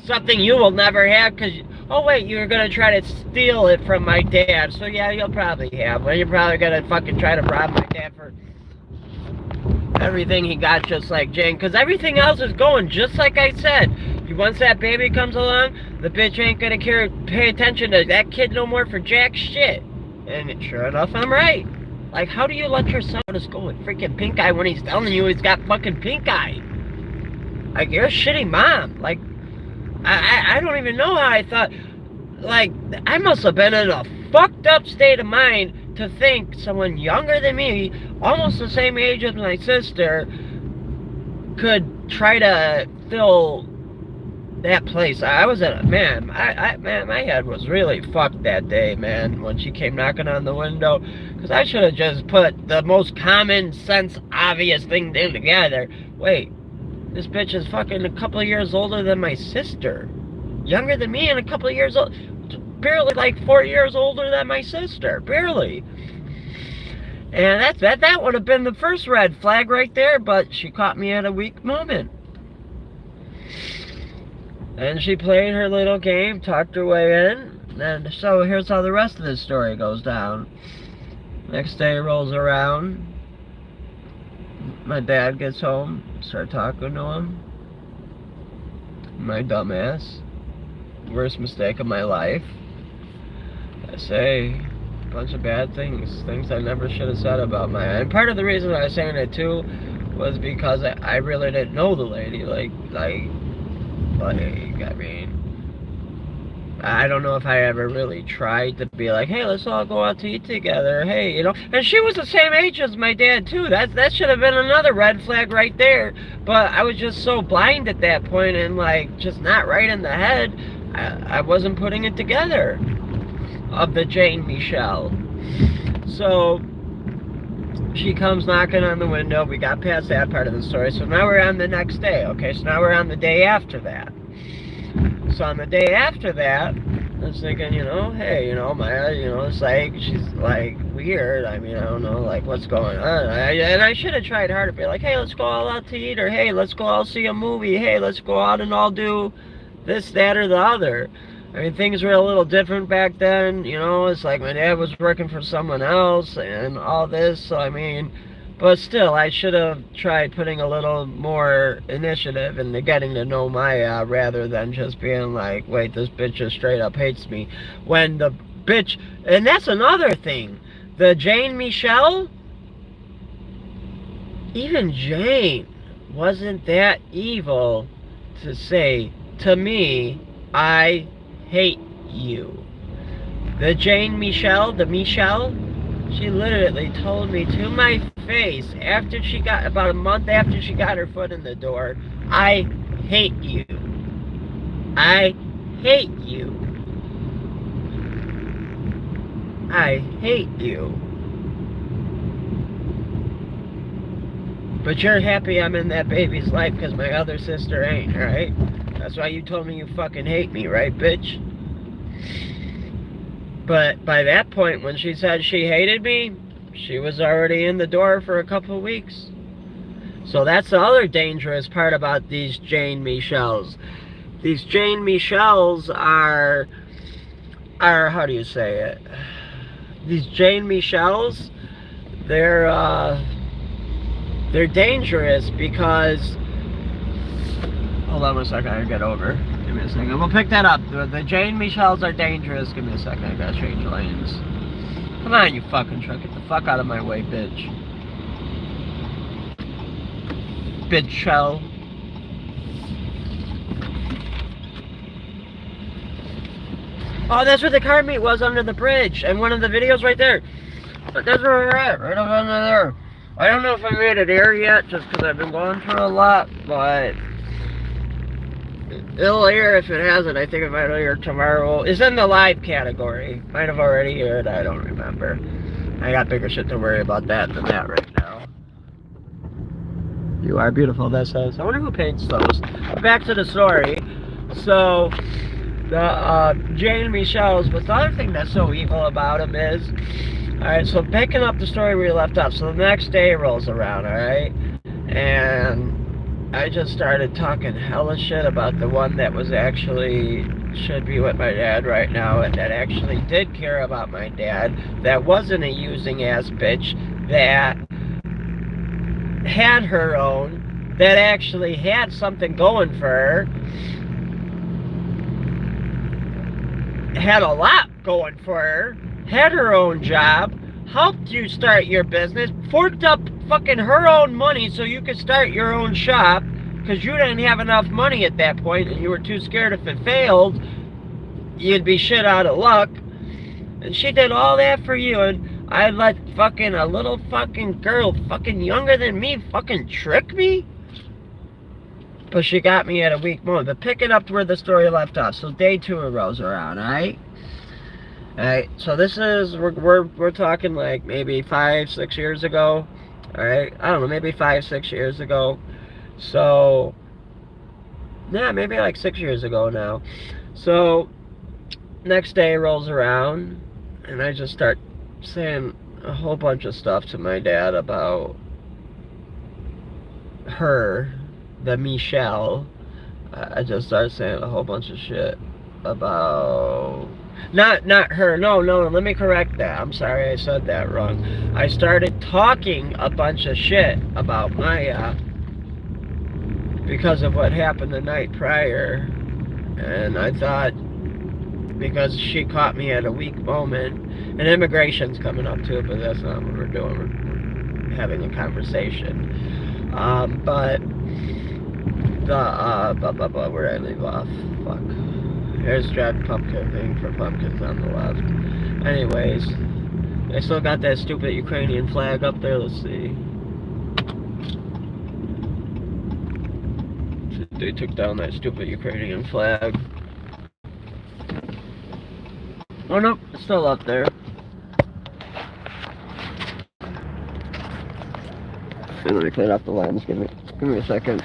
Something you will never have, because, oh wait, you were going to try to steal it from my dad. So yeah, you'll probably have one. You're probably going to fucking try to rob my dad for everything he got, just like Jane. Because everything else is going just like I said. Once that baby comes along, the bitch ain't going to pay attention to that kid no more for jack shit. And sure enough, I'm right. Like, how do you let your son just go with freaking pink eye when he's telling you he's got fucking pink eye? Like, you're a shitty mom. Like, I don't even know how I thought. Like, I must have been in a fucked up state of mind to think someone younger than me, almost the same age as my sister, could try to fill that place. I was at a, man, my head was really fucked that day, man, when she came knocking on the window, because I should have just put the most common sense, obvious thing together. Wait, this bitch is fucking a couple of years older than my sister. Younger than me and a couple of years old, barely like 4 years older than my sister, barely. And that would have been the first red flag right there, but she caught me at a weak moment. And she played her little game, talked her way in, and so here's how the rest of this story goes down. Next day rolls around, my dad gets home, start talking to him. My dumbass, worst mistake of my life. I say a bunch of bad things I never should have said about and part of the reason I was saying it too was because I really didn't know the lady, like, I mean, I don't know if I ever really tried to be like, hey, let's all go out to eat together, hey, you know, and she was the same age as my dad too. That should have been another red flag right there, but I was just so blind at that point and like just not right in the head, I wasn't putting it together of the Janemeshell. So she comes knocking on the window. We got past that part of the story, so now we're on the next day. Okay, so now we're on the day after that. So on the day after that, I was thinking, you know, hey, you know, Maya, you know, it's like, she's like weird. I mean, I don't know, like, what's going on? And I should have tried harder to be like, hey, let's go all out to eat, or hey, let's go all see a movie, hey, let's go out and all do this, that, or the other. I mean, things were a little different back then, you know. It's like my dad was working for someone else and all this, so I mean, But still, I should have tried putting a little more initiative into getting to know Maya rather than just being like, wait, this bitch just straight up hates me. When the bitch, and that's another thing, the Jane Michelle, even Jane wasn't that evil to say to me, I hate you. The Jane Michelle, the Michelle, she literally told me to my face after she got, about a month after she got her foot in the door, I hate you. I hate you. I hate you. But you're happy I'm in that baby's life because my other sister ain't, right? That's why you told me you fucking hate me, right, bitch? But by that point, when she said she hated me, she was already in the door for a couple of weeks. So that's the other dangerous part about these Jane Michelle's. These Jane Michelle's are, how do you say it? These Jane Michelle's, they're dangerous because, hold on a second, I gotta get over. Give me a second. We'll pick that up. The Jane Michelle's are dangerous. Give me a second, I gotta change lanes. Come on, you fucking truck. Get the fuck out of my way, bitch. Bitch shell. Oh, that's where the car meet was, under the bridge. And one of the videos right there. But that's where we're at, right over under there. I don't know if I made it air yet, just because I've been going through a lot, but it'll air if it hasn't. I think it might air tomorrow. It's in the live category. Might have already aired, I don't remember. I got bigger shit to worry about that than that right now. You are beautiful, that says. I wonder who paints those. Back to the story. So, the Jane Michelle's, but the other thing that's so evil about him is, alright, so picking up the story where we left off, so the next day rolls around, alright, and I just started talking hella shit about the one that was actually, should be with my dad right now, and that actually did care about my dad, that wasn't a using ass bitch, that had her own, that actually had something going for her, had a lot going for her, had her own job, helped you start your business, forked up fucking her own money so you could start your own shop, because you didn't have enough money at that point and you were too scared if it failed, you'd be shit out of luck. And she did all that for you, and I let fucking a little fucking girl, fucking younger than me, fucking trick me? But she got me at a weak moment. But picking up where the story left off, so day 2 rolls around, alright? Alright, so this is, we're talking like maybe 5-6 years ago, alright? I don't know, maybe 5-6 years ago. So, yeah, maybe like 6 years ago now. So, next day rolls around, and I just start saying a whole bunch of stuff to my dad about her, the Michelle. I just started saying a whole bunch of shit about, not her, no, let me correct that. I'm sorry, I said that wrong. I started talking a bunch of shit about Maya because of what happened the night prior, and I thought, because she caught me at a weak moment, and immigration's coming up too, but that's not what we're doing. We're having a conversation. But the where did I leave off? Fuck. Here's Jack Pumpkin thing for pumpkins on the left. Anyways, I still got that stupid Ukrainian flag up there. Let's see. They took down that stupid Ukrainian flag. Oh no, it's still up there. And let me clean up the lens. Give me a second.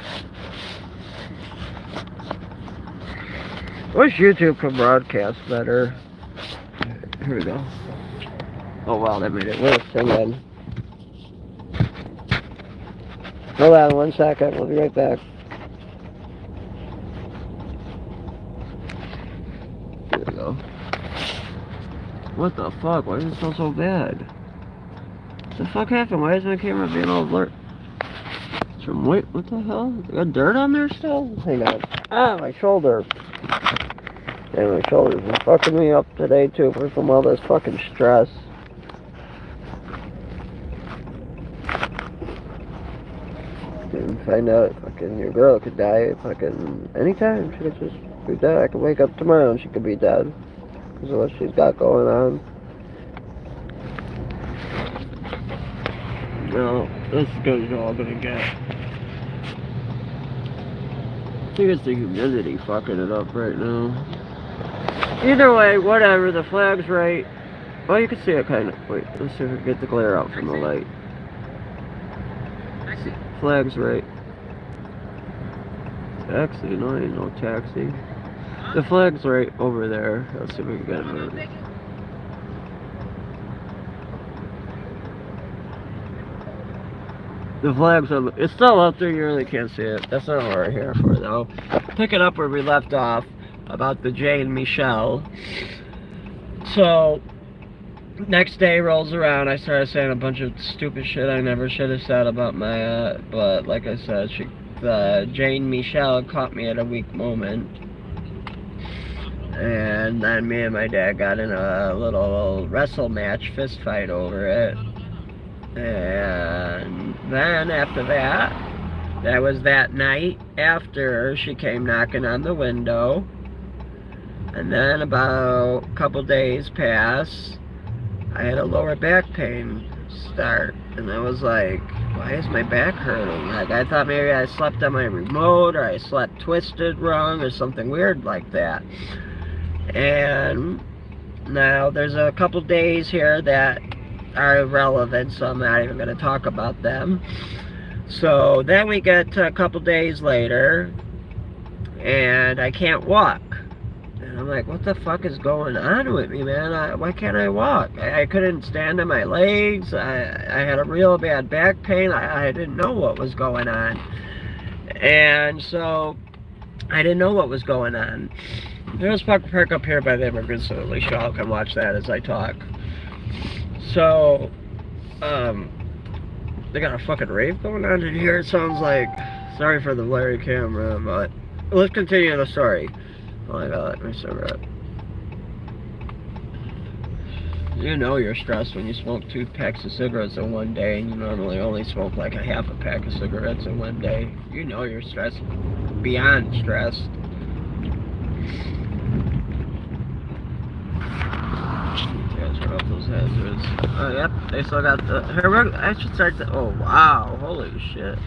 Wish YouTube could broadcast better. Here we go. Oh wow, that made it worse. Hang on. Hold on 1 second. We'll be right back. Here we go. What the fuck? Why does it smell so bad? What the fuck happened? Why is my camera being all blurred? Wait, what the hell? Got dirt on there still? Hang on. Ah, my shoulder. Yeah, my shoulders are fucking me up today too from all this fucking stress. And find out fucking your girl could die fucking anytime. She could just be dead. I could wake up tomorrow and she could be dead. Because of what she's got going on. No, this is good as you're all gonna get. I think it's the humidity fucking it up right now. Either way, whatever, the flag's right. Oh, you can see it kind of. Wait, let's see if we can get the glare out from the light. Flag's right. Taxi, no, ain't no taxi. The flag's right over there. Let's see if we can get it moved. The flag's up. It's still up there, you really can't see it. That's not what we're here for, though. Picking up where we left off about the Jane Michelle. So, next day rolls around, I started saying a bunch of stupid shit I never should have said about my, but like I said, Jane Michelle caught me at a weak moment. And then me and my dad got in a little wrestle match, fist fight over it. And then after that was that night after she came knocking on the window. And then about a couple days pass, I had a lower back pain start. And I was like, why is my back hurting? Like, I thought maybe I slept on my remote or I slept twisted wrong or something weird like that. And now there's a couple days here that are irrelevant, so I'm not even going to talk about them. So then we get to a couple days later and I can't walk. And I'm like, what the fuck is going on with me, man? Why can't I walk? I couldn't stand on my legs. I had a real bad back pain. I didn't know what was going on. And so I didn't know what was going on. There's a park up here by the immigrants, so at least y'all can watch that as I talk. So, they got a fucking rave going on in here, it sounds like. Sorry for the blurry camera, but let's continue the story. Oh my god, my cigarette. You know you're stressed when you smoke 2 packs of cigarettes in one day, and you normally only smoke like a half a pack of cigarettes in one day. You know you're stressed, beyond stressed. Turn off those hazards. Oh, yep, they still got the. Here, I should start the. Oh, wow, holy shit.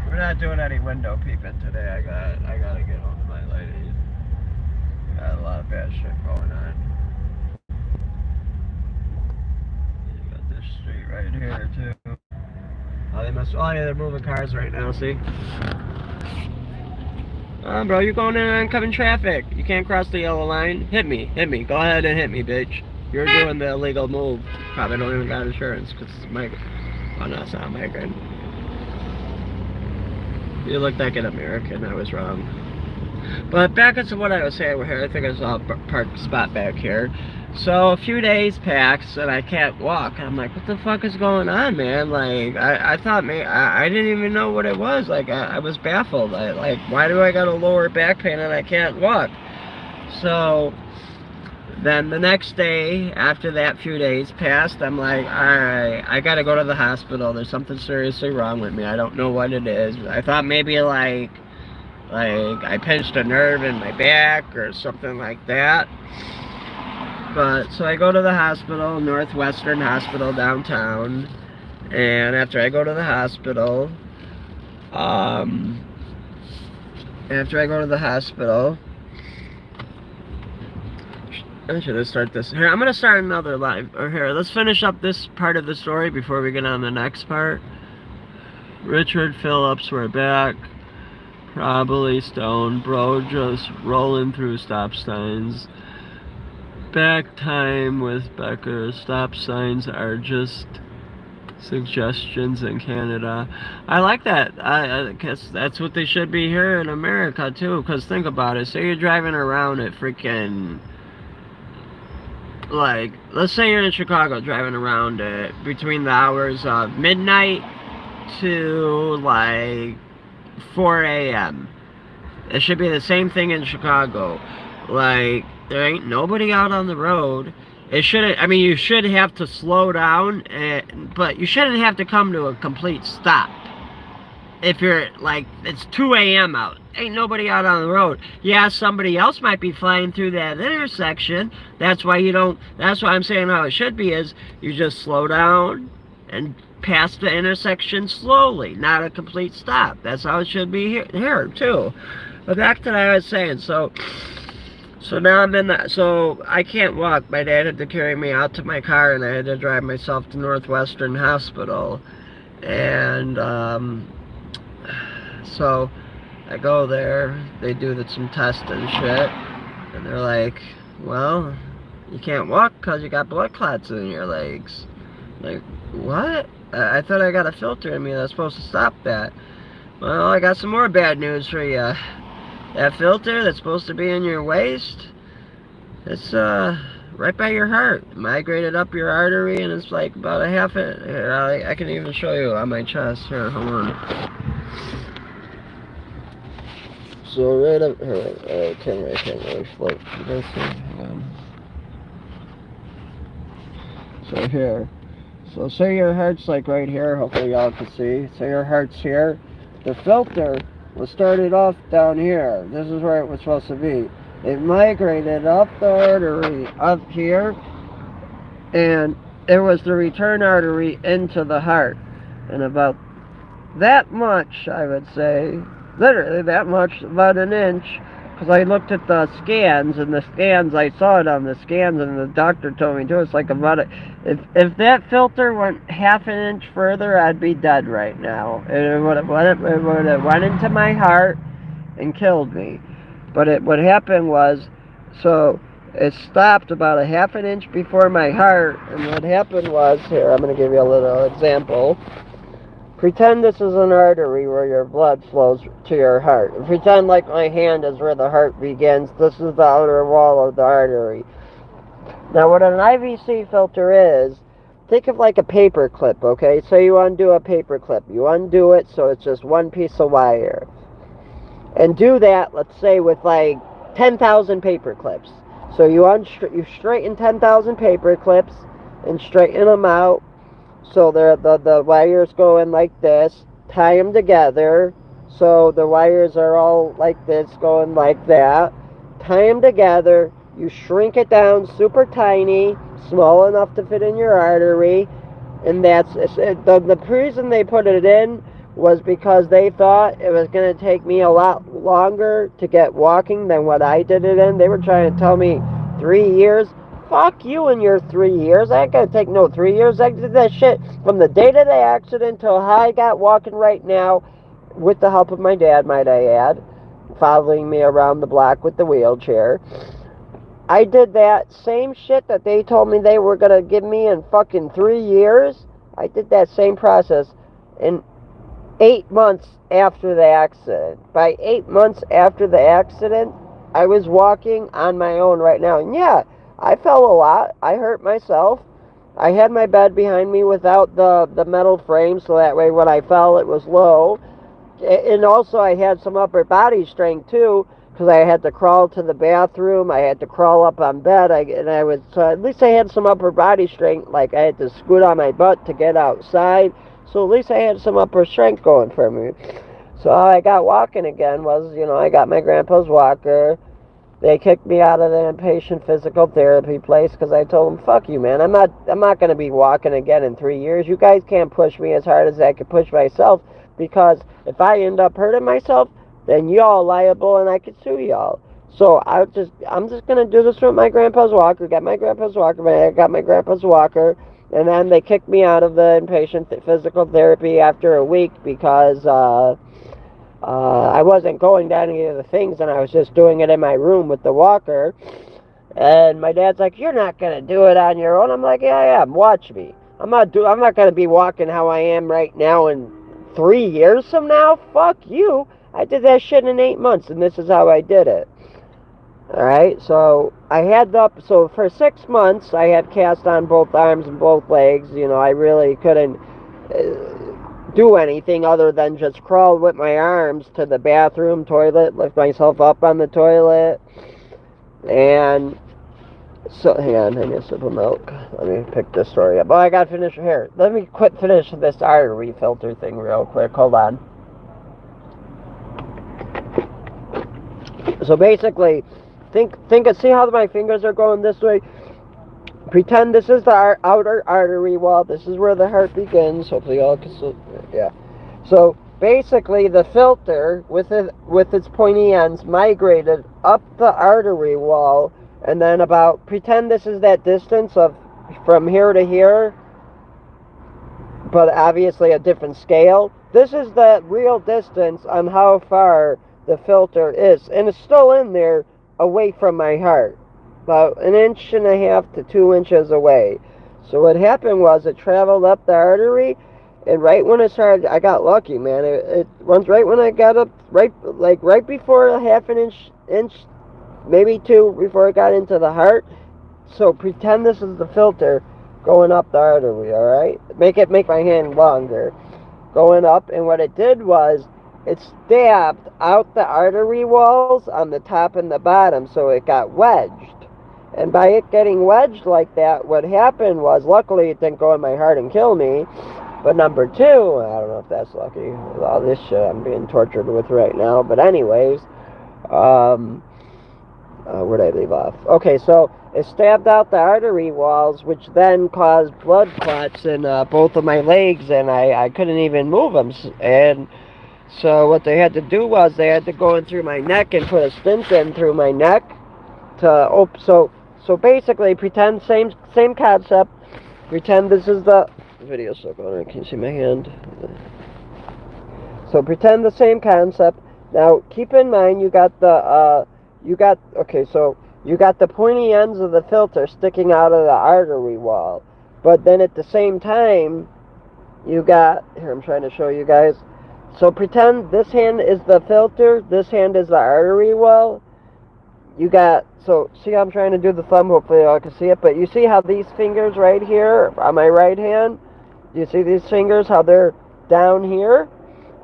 We're not doing any window peeping today. I gotta get home to my lady. Got a lot of bad shit going on. You got this street right here too. Oh, oh yeah, they're moving cars right now. See? Bro, you're going in oncoming traffic. You can't cross the yellow line. Hit me. Go ahead and hit me, bitch. You're doing the illegal move. Probably don't even got insurance because it's migrant. Oh no, it's not migrant. You look like an American. I was wrong. But back into what I was saying here. I think I saw a parked spot back here. So a few days pass and I can't walk. And I'm like, what the fuck is going on, man? Like, I thought, man, I didn't even know what it was. Like, I was baffled. Like, why do I got a lower back pain and I can't walk? So then the next day, after that few days passed, I'm like, alright, I gotta go to the hospital. There's something seriously wrong with me. I don't know what it is. I thought maybe like I pinched a nerve in my back or something like that. But so I go to the hospital, Northwestern Hospital downtown, and after I go to the hospital, I should have started this. Here, I'm gonna start another live. Or here, let's finish up this part of the story before we get on the next part. Richard Phillips, we're back. Probably stoned, bro, just rolling through stop signs. Back time with Becker. Stop signs are just suggestions in Canada. I like that. I guess that's what they should be here in America too. Because think about it. Say you're driving around at freaking, like, let's say you're in Chicago driving around at between the hours of midnight to like 4 a.m. It should be the same thing in Chicago. Like, there ain't nobody out on the road. It shouldn't, I mean, you should have to slow down, but you shouldn't have to come to a complete stop. If you're, like, it's 2 a.m. out. Ain't nobody out on the road. Yeah, somebody else might be flying through that intersection. That's why you don't, that's why I'm saying how it should be is you just slow down and pass the intersection slowly, not a complete stop. That's how it should be here too. But back to what I was saying, so now I'm in that, so I can't walk. My dad had to carry me out to my car, and I had to drive myself to Northwestern Hospital. And, so I go there, they do some tests and shit, and they're like, well, you can't walk because you got blood clots in your legs. Like, what? I thought I got a filter in me that's supposed to stop that. Well, I got some more bad news for you. That filter that's supposed to be in your waist, it's right by your heart. It migrated up your artery, and it's like about a half inch. Here, I can even show you on my chest. Here, hold on. So right up here, I can't really float. You guys see? Hang on. So here. So say your heart's like right here. Hopefully y'all can see. Say your heart's here. The filter was started off down here. This is where it was supposed to be. It migrated up the artery up here, and it was the return artery into the heart. And about that much, I would say, literally that much, about an inch, because I looked at the scans, and the scans, I saw it on the scans, and the doctor told me too, it's like about a, if that filter went half an inch further, I'd be dead right now. It would have went into my heart and killed me. But what happened was, so it stopped about a half an inch before my heart, and what happened was, here, I'm going to give you a little example. Pretend this is an artery where your blood flows to your heart. And pretend like my hand is where the heart begins. This is the outer wall of the artery. Now what an IVC filter is, think of like a paper clip, okay? So you undo a paper clip. You undo it so it's just one piece of wire. And do that, let's say, with like 10,000 paper clips. So you straighten 10,000 paper clips and straighten them out. So the wires go in like this, tie them together, so the wires are all like this, going like that, tie them together, you shrink it down super tiny, small enough to fit in your artery, and that's, the reason they put it in was because they thought it was going to take me a lot longer to get walking than what I did it in. They were trying to tell me 3 years. Fuck you and your 3 years. I ain't gonna take no 3 years. I did that shit from the date of the accident till how I got walking right now, with the help of my dad, might I add, following me around the block with the wheelchair. I did that same shit that they told me they were gonna give me in fucking 3 years. I did that same process in 8 months after the accident. By 8 months after the accident, I was walking on my own right now. And yeah, I fell a lot. I hurt myself. I had my bed behind me without the metal frame, so that way when I fell it was low. And also I had some upper body strength too, because I had to crawl to the bathroom. I had to crawl up on bed. So at least I had some upper body strength. Like I had to scoot on my butt to get outside. So at least I had some upper strength going for me. So how I got walking again was, I got my grandpa's walker. They kicked me out of the inpatient physical therapy place because I told them, fuck you, man. I'm not going to be walking again in 3 years. You guys can't push me as hard as I could push myself, because if I end up hurting myself, then y'all liable and I could sue y'all. So I'm just going to do this with my grandpa's walker. Got my grandpa's walker, but I got my grandpa's walker. And then they kicked me out of the inpatient physical therapy after a week because I wasn't going to any of the things, and I was just doing it in my room with the walker. And my dad's like, you're not going to do it on your own. I'm like, yeah, I am. Watch me. I'm not gonna be walking how I am right now in 3 years from now. Fuck you. I did that shit in 8 months, and this is how I did it. All right, so so for 6 months I had cast on both arms and both legs. You know, I really couldn't do anything other than just crawl with my arms to the bathroom, toilet, lift myself up on the toilet, and so hang on, I need a sip of milk. Let me pick this story up. Oh, I gotta finish here. Let me finish this artery filter thing real quick. Hold on. So basically, see how my fingers are going this way? Pretend this is the outer artery wall. This is where the heart begins. Hopefully y'all can still, yeah. So basically the filter with its pointy ends migrated up the artery wall, and then pretend this is that distance of from here to here, but obviously a different scale. This is the real distance on how far the filter is, and it's still in there away from my heart, about 1.5 to 2 inches away. So what happened was it traveled up the artery, and right when it started, I got lucky, man. It runs right when I got up, right before a half an inch, maybe two, before it got into the heart. So pretend this is the filter going up the artery, all right? Make my hand longer, going up, and what it did was it stabbed out the artery walls on the top and the bottom, so it got wedged. And by it getting wedged like that, what happened was, luckily it didn't go in my heart and kill me. But number two, I don't know if that's lucky, with all this shit I'm being tortured with right now. But anyways, where'd I leave off? Okay, so it stabbed out the artery walls, which then caused blood clots in both of my legs, and I couldn't even move them. And so what they had to do was they had to go in through my neck and put a stent in through my neck to so basically pretend same concept. Pretend this is the video's so going. Can you see my hand? So pretend the same concept. Now keep in mind you got the pointy ends of the filter sticking out of the artery wall, but then at the same time you got, here I'm trying to show you guys. So pretend this hand is the filter, this hand is the artery wall. You got, so see how I'm trying to do the thumb, hopefully y'all can see it, but you see how these fingers right here on my right hand, do you see these fingers, how they're down here?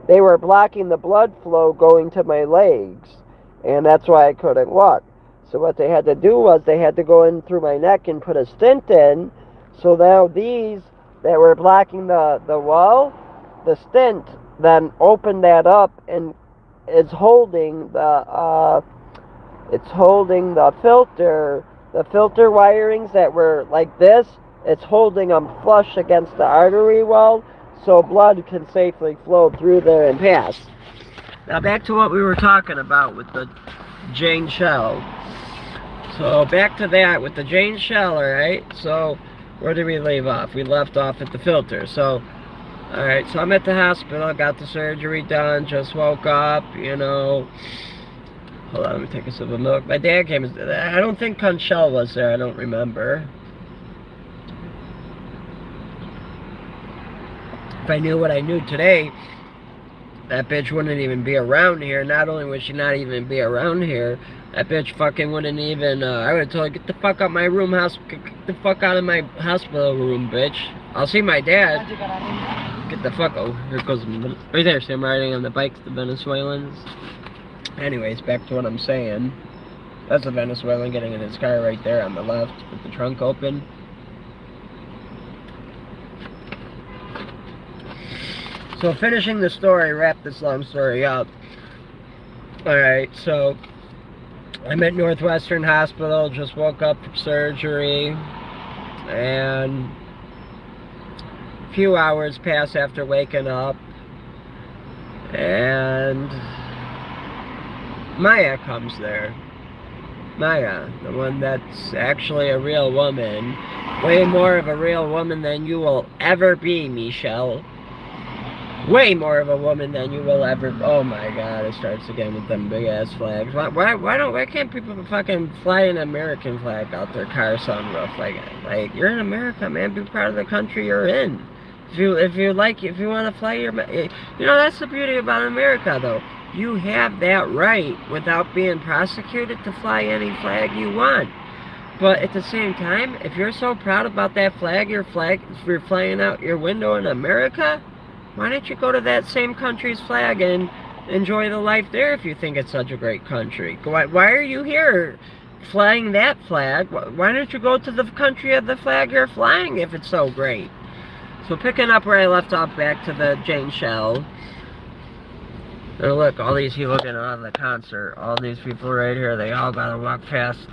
They were blocking the blood flow going to my legs, and that's why I couldn't walk. So what they had to do was they had to go in through my neck and put a stent in, so now these that were blocking the wall, the stent then opened that up and is holding the filter wirings that were like this. It's holding them flush against the artery wall, so blood can safely flow through there and pass. Now back to what we were talking about with the Jane shell. So back to that with the Jane shell, alright? So where did we leave off? We left off at the filter. So, alright, so I'm at the hospital, got the surgery done, just woke up, you know. Hold on, let me take a sip of milk. My dad came, I don't think Conchelle was there, I don't remember. If I knew what I knew today, that bitch wouldn't even be around here. Not only would she not even be around here, that bitch fucking wouldn't even, I would have told her, get the fuck out my room, get the fuck out of my hospital room, bitch. I'll see my dad. Get the fuck, oh, here goes, right there, see him riding on the bikes, the Venezuelans. Anyways, back to what I'm saying. That's a Venezuelan getting in his car right there on the left with the trunk open. So finishing the story, wrap this long story up. Alright, so I'm at Northwestern Hospital, just woke up from surgery, and a few hours pass after waking up, and Maya comes there. Maya, the one that's actually a real woman, way more of a real woman than you will ever be, Michelle. way more of a woman than you will ever. Oh my God! It starts again with them big ass flags. Why can't people fucking fly an American flag out their car sunroof? Like you're in America, man. Be proud of the country you're in. If you want to fly your, that's the beauty about America, though. You have that right without being prosecuted to fly any flag you want. But at the same time, if you're so proud about that flag, you're flying out your window in America, why don't you go to that same country's flag and enjoy the life there if you think it's such a great country? Why are you here flying that flag? Why don't you go to the country of the flag you're flying if it's so great? So picking up where I left off back to the Jane Shell. And look, all these people getting out of the concert. All these people right here, they all gotta walk past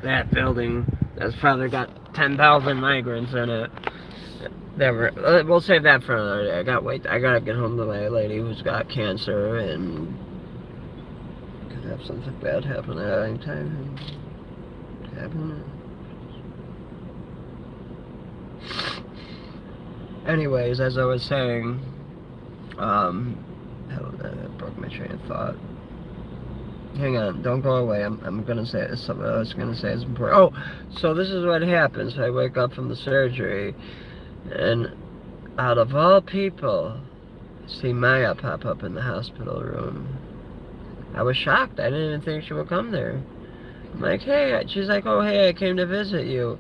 that building that's probably got 10,000 migrants in it. We'll save that for another day. I gotta get home to my lady who's got cancer and could have something bad happen at any time. Anyways, as I was saying, I broke my train of thought. Hang on, don't go away. I'm gonna say something I was gonna say is important. Oh, so this is what happens. I wake up from the surgery, and out of all people, I see Maya pop up in the hospital room. I was shocked. I didn't even think she would come there. I'm like, hey. She's like, oh, hey, I came to visit you.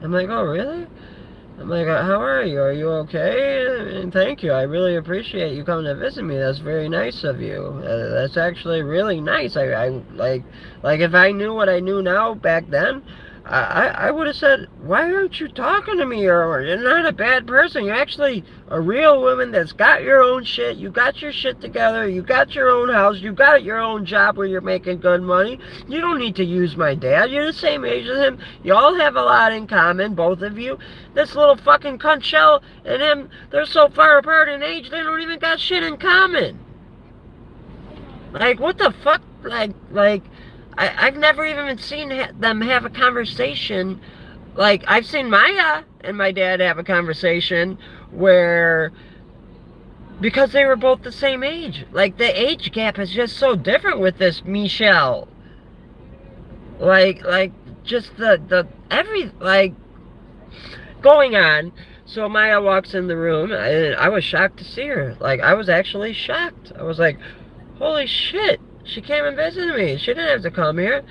I'm like, oh, really? I'm like, how are you? Are you okay? And thank you. I really appreciate you coming to visit me. That's very nice of you. That's actually really nice. I like if I knew what I knew now back then, I would have said, why aren't you talking to me? Or you're not a bad person. You're actually a real woman that's got your own shit. You got your shit together. You got your own house. You got your own job where you're making good money. You don't need to use my dad. You're the same age as him. You all have a lot in common, both of you. This little fucking cunt shell and him, they're so far apart in age, they don't even got shit in common. Like, what the fuck? I've never even seen them have a conversation. Like, I've seen Maya and my dad have a conversation where, because they were both the same age. Like, the age gap is just so different with this Michelle. Just going on. So Maya walks in the room, and I was shocked to see her. Like, I was actually shocked. I was like, holy shit. She came and visited me. She didn't have to come here.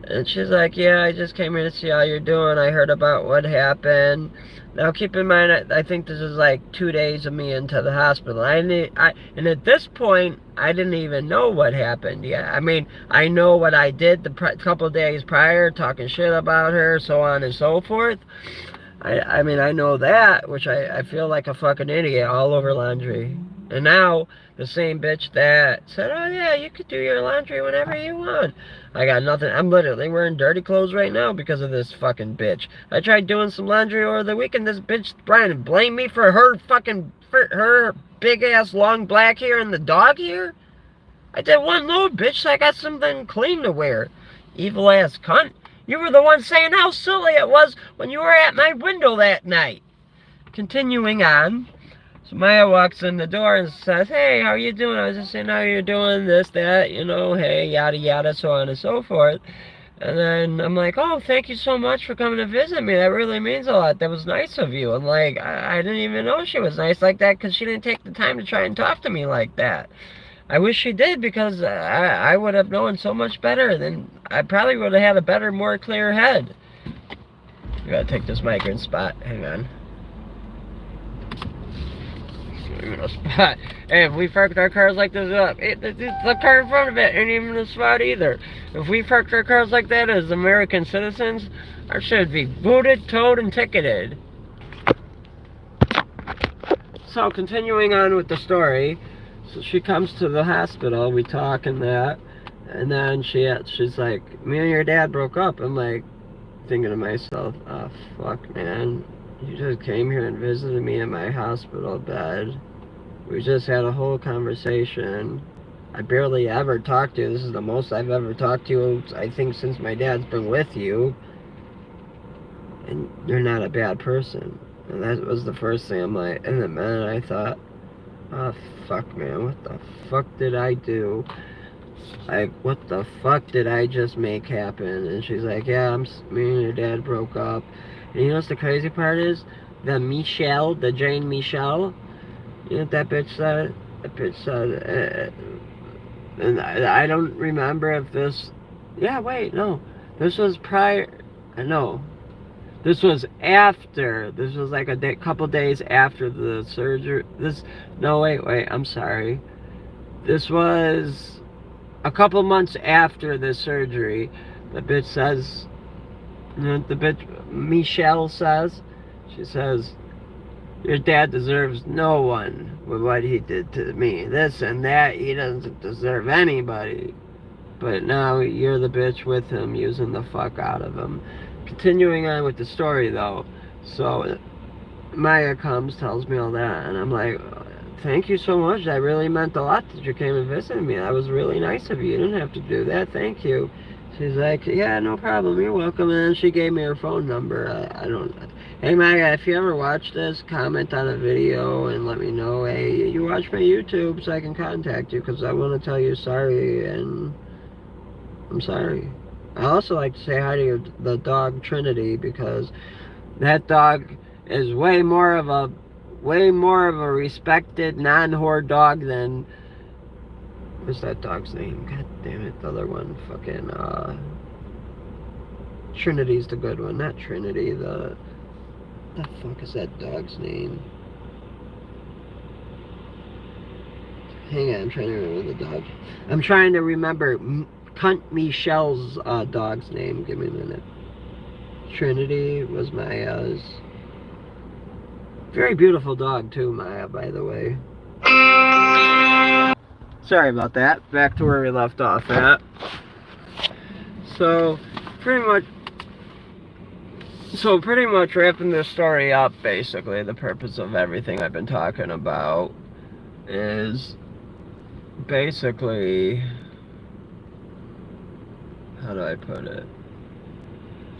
And she's like, yeah, I just came here to see how you're doing. I heard about what happened. Now, keep in mind, I think this is like 2 days of me into the hospital. And at this point, I didn't even know what happened yet. I mean, I know what I did the couple days prior, talking shit about her, so on and so forth. I mean, I know that, which I feel like a fucking idiot all over laundry. And now, the same bitch that said, oh yeah, you could do your laundry whenever you want. I got nothing. I'm literally wearing dirty clothes right now because of this fucking bitch. I tried doing some laundry over the weekend. This bitch, Brian, blamed me for her big ass long black hair and the dog hair. I did one load, bitch, so I got something clean to wear. Evil ass cunt. You were the one saying how silly it was when you were at my window that night. Continuing on. So Maya walks in the door and says, hey, how are you doing? I was just saying how you're doing, this, that, hey, yada, yada, so on and so forth. And then I'm like, oh, thank you so much for coming to visit me. That really means a lot. That was nice of you. And like, I didn't even know she was nice like that because she didn't take the time to try and talk to me like that. I wish she did because I would have known so much better. Then I probably would have had a better, more clear head. I gotta take this migrant spot. Hang on. A spot. Hey, if we parked our cars like this up, the car in front of it ain't even a spot either. If we parked our cars like that as American citizens, our shit would be booted, towed, and ticketed. So, continuing on with the story, so she comes to the hospital, we talk and that, and then she's like, me and your dad broke up. I'm like, thinking to myself, oh, fuck, man. You just came here and visited me in my hospital bed. We just had a whole conversation. I barely ever talked to you. This is the most I've ever talked to you, I think, since my dad's been with you. And you're not a bad person. And that was the first thing I'm like, and then I thought, Oh, fuck, man. What the fuck did I do? Like, what the fuck did I just make happen? And she's like, yeah, me and your dad broke up. And you know what's the crazy part is? The Jane Michelle, you know what that bitch said? That bitch said, and I don't remember if this, yeah, wait, no. This was prior, no. This was after, this was like a couple days after the surgery. No, wait, I'm sorry. This was a couple months after the surgery. The bitch says, the bitch, Michelle says, she says, your dad deserves no one with what he did to me. This and that, he doesn't deserve anybody. But now you're the bitch with him, using the fuck out of him. Continuing on with the story though. So Maya comes, tells me all that, and I'm like, thank you so much. That really meant a lot that you came and visited me. That was really nice of you. You didn't have to do that. Thank you. She's like, yeah, no problem. You're welcome. And then she gave me her phone number. I don't... Hey, Maya, if you ever watch this, comment on a video and let me know, hey, you watch my YouTube so I can contact you, because I want to tell you sorry, and I'm sorry. I also like to say hi to the dog Trinity, because that dog is way more of a respected non-whore dog than, what's that dog's name? God damn it, the other one. Fucking Trinity's the good one, not Trinity. The fuck is that dog's name? Hang on, I'm trying to remember the dog. I'm trying to remember Cunt Michelle's dog's name. Give me a minute. Trinity was Maya's. Very beautiful dog too, Maya, by the way. Sorry about that. Back to where we left off at. So pretty much wrapping this story up, basically, the purpose of everything I've been talking about is basically, how do I put it?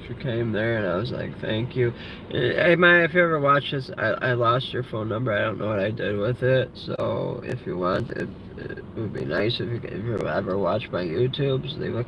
She came there and I was like, thank you. Hey, Maya, if you ever watch this, I lost your phone number. I don't know what I did with it. So if you want, it would be nice if you ever watch my YouTubes. Leave a